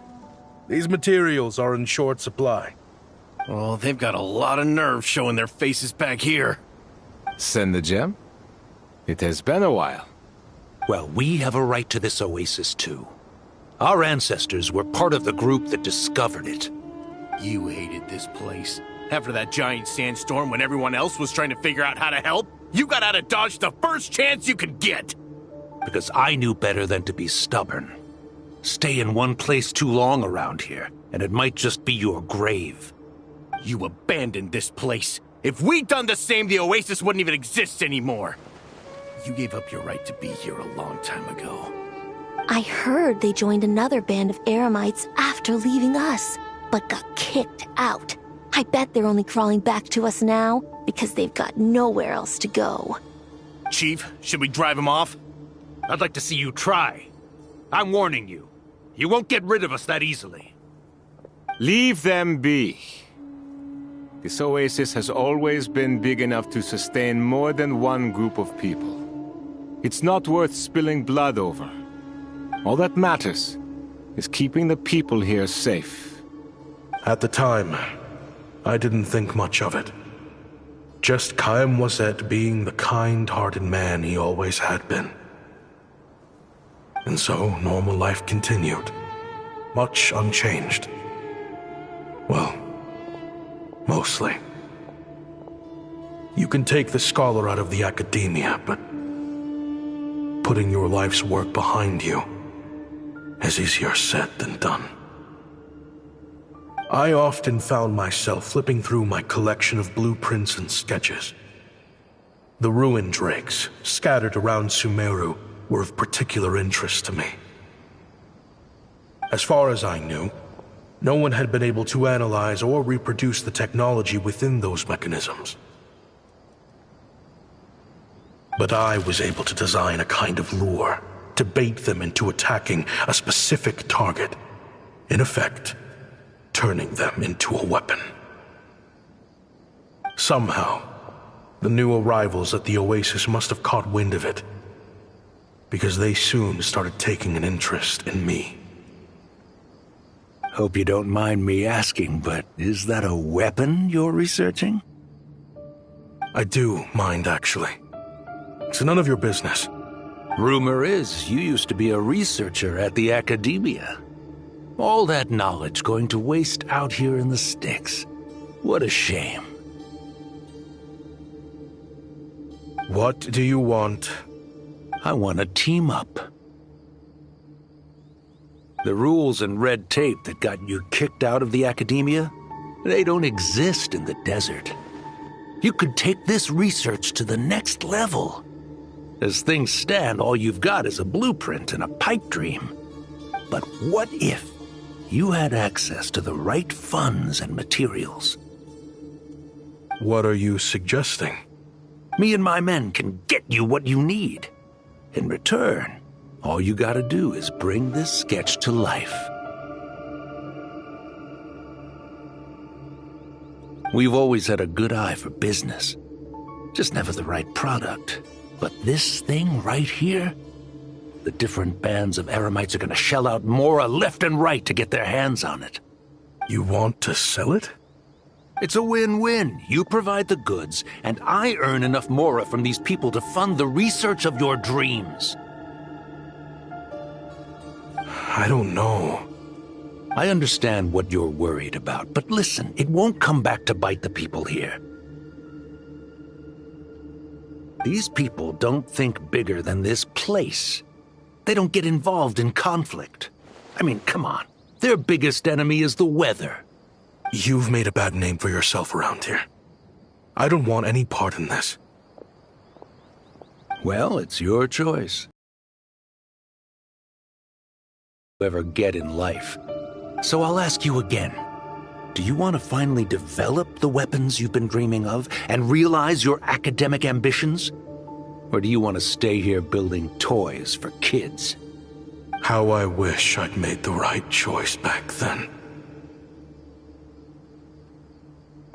These materials are in short supply. Oh, they've got a lot of nerve showing their faces back here. Send the gem? It has been a while. Well, we have a right to this oasis too. Our ancestors were part of the group that discovered it. You hated this place. After that giant sandstorm when everyone else was trying to figure out how to help, you got out of Dodge the first chance you could get! Because I knew better than to be stubborn. Stay in one place too long around here, and it might just be your grave. You abandoned this place. If we'd done the same, the oasis wouldn't even exist anymore. You gave up your right to be here a long time ago. I heard they joined another band of Eremites after leaving us, but got kicked out. I bet they're only crawling back to us now because they've got nowhere else to go. Chief, should we drive him off? I'd like to see you try. I'm warning you. You won't get rid of us that easily. Leave them be. This oasis has always been big enough to sustain more than one group of people. It's not worth spilling blood over. All that matters is keeping the people here safe. At the time, I didn't think much of it. Just Chaim Wazet being the kind-hearted man he always had been. And so, normal life continued, much unchanged. Well, mostly. You can take the scholar out of the academia, but putting your life's work behind you is easier said than done. I often found myself flipping through my collection of blueprints and sketches. The ruin drakes scattered around Sumeru were of particular interest to me. As far as I knew, no one had been able to analyze or reproduce the technology within those mechanisms. But I was able to design a kind of lure to bait them into attacking a specific target, in effect, turning them into a weapon. Somehow, the new arrivals at the Oasis must have caught wind of it, because they soon started taking an interest in me. Hope you don't mind me asking, but is that a weapon you're researching? I do mind, actually. It's none of your business. Rumor is you used to be a researcher at the Academia. All that knowledge going to waste out here in the sticks. What a shame. What do you want? I want to team up. The rules and red tape that got you kicked out of the Academia, they don't exist in the desert. You could take this research to the next level. As things stand, all you've got is a blueprint and a pipe dream. But what if you had access to the right funds and materials? What are you suggesting? Me and my men can get you what you need. In return, all you gotta do is bring this sketch to life. We've always had a good eye for business. Just never the right product. But this thing right here, the different bands of Eremites are gonna shell out Mora left and right to get their hands on it. You want to sell it? It's a win-win. You provide the goods, and I earn enough Mora from these people to fund the research of your dreams. I don't know. I understand what you're worried about, but listen, it won't come back to bite the people here. These people don't think bigger than this place. They don't get involved in conflict. I mean, come on. Their biggest enemy is the weather. You've made a bad name for yourself around here. I don't want any part in this. Well, it's your choice. Ever get in life. So I'll ask you again. Do you want to finally develop the weapons you've been dreaming of and realize your academic ambitions? Or do you want to stay here building toys for kids? How I wish I'd made the right choice back then.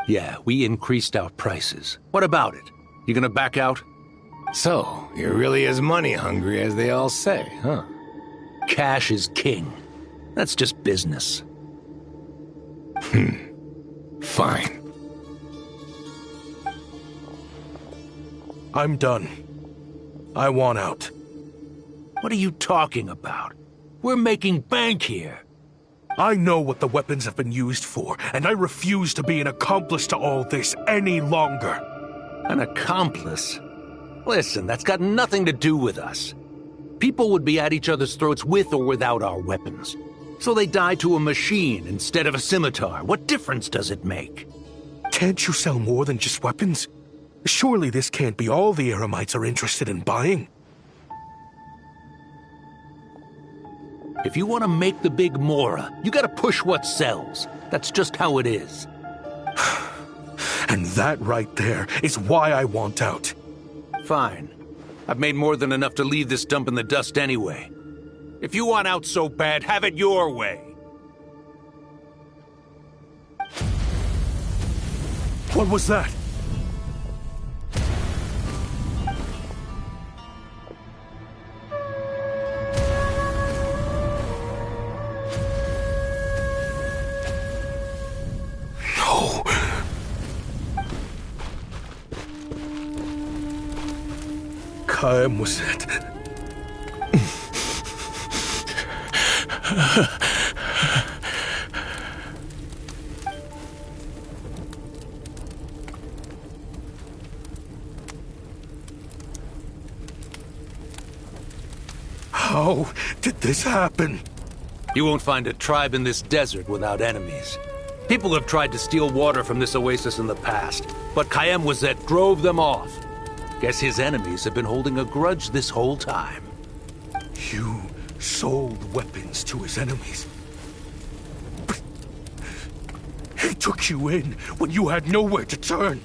Yeah, we increased our prices. What about it? You gonna back out? So, you're really as money hungry as they all say, huh? Cash is king. That's just business. Fine. I'm done. I want out. What are you talking about? We're making bank here. I know what the weapons have been used for, and I refuse to be an accomplice to all this any longer. An accomplice? Listen, that's got nothing to do with us. People would be at each other's throats with or without our weapons. So they die to a machine instead of a scimitar. What difference does it make? Can't you sell more than just weapons? Surely this can't be all the Eremites are interested in buying. If you want to make the big Mora, you gotta push what sells. That's just how it is. And that right there is why I want out. Fine. I've made more than enough to leave this dump in the dust anyway. If you want out so bad, have it your way. What was that? No. Kaem was it. How did this happen? You won't find a tribe in this desert without enemies. People have tried to steal water from this oasis in the past, but Kayem Wazet drove them off. Guess his enemies have been holding a grudge this whole time. You sold weapons to his enemies. But he took you in when you had nowhere to turn.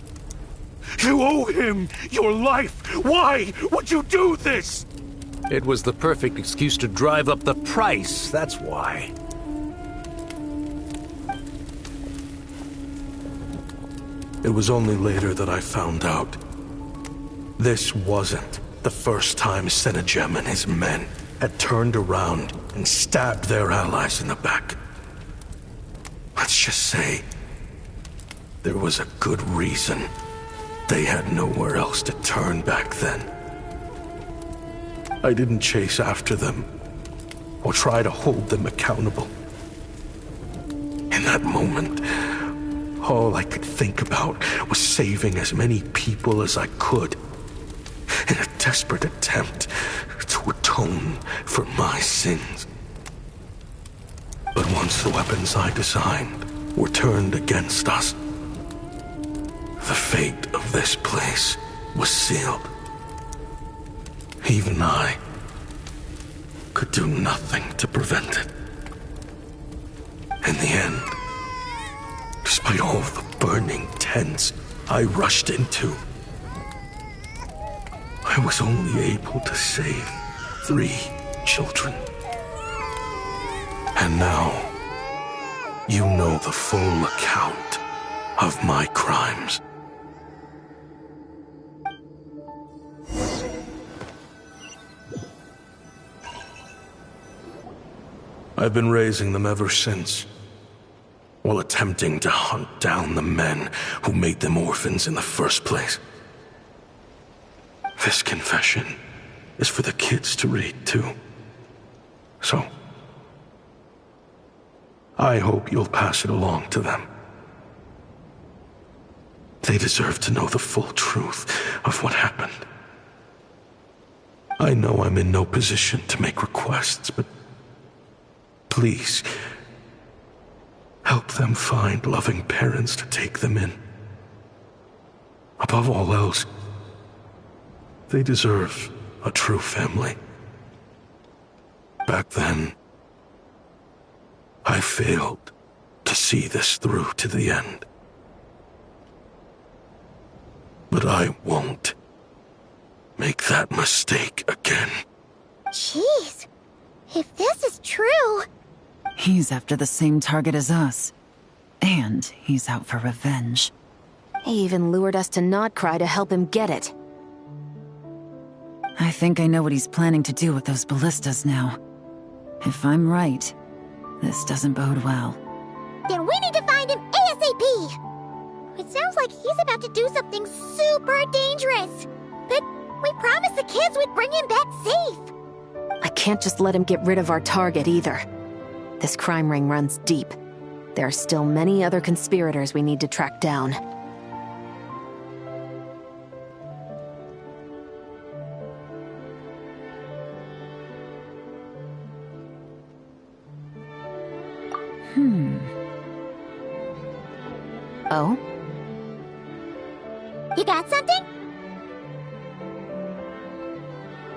You owe him your life. Why would you do this? It was the perfect excuse to drive up the price, that's why. It was only later that I found out. This wasn't the first time Senajem and his men had turned around and stabbed their allies in the back. Let's just say there was a good reason they had nowhere else to turn back then. I didn't chase after them or try to hold them accountable. In that moment, all I could think about was saving as many people as I could in a desperate attempt to atone for my sins. But once the weapons I designed were turned against us, the fate of this place was sealed. Even I could do nothing to prevent it. In the end, despite all the burning tents I rushed into, I was only able to save 3 children. And now, you know the full account of my crimes. I've been raising them ever since, while attempting to hunt down the men who made them orphans in the first place. This confession is for the kids to read, too. So, I hope you'll pass it along to them. They deserve to know the full truth of what happened. I know I'm in no position to make requests, but please, help them find loving parents to take them in. Above all else, they deserve a true family. Back then, I failed to see this through to the end. But I won't make that mistake again. Jeez, if this is true... He's after the same target as us. And he's out for revenge. He even lured us to Nodcry to help him get it. I think I know what he's planning to do with those ballistas now. If I'm right, this doesn't bode well. Then we need to find him ASAP! It sounds like he's about to do something super dangerous. But we promised the kids we'd bring him back safe. I can't just let him get rid of our target either. This crime ring runs deep. There are still many other conspirators we need to track down. Oh? You got something?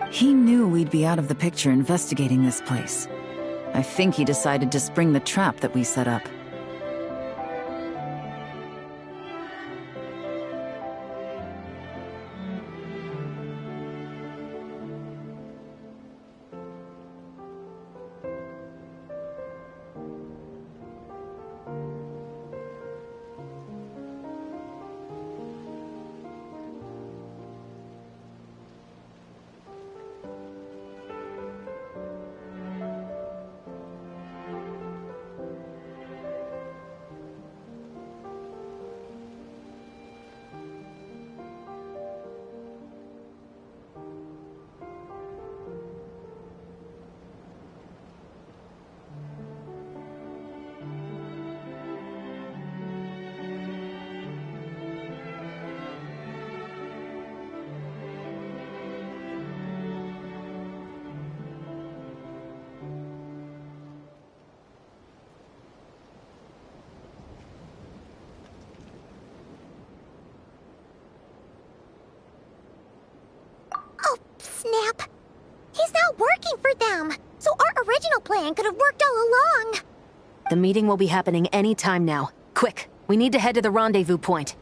He knew we'd be out of the picture investigating this place. I think he decided to spring the trap that we set up. Snap. He's not working for them, so our original plan could have worked all along. The meeting will be happening any time now. Quick, we need to head to the rendezvous point.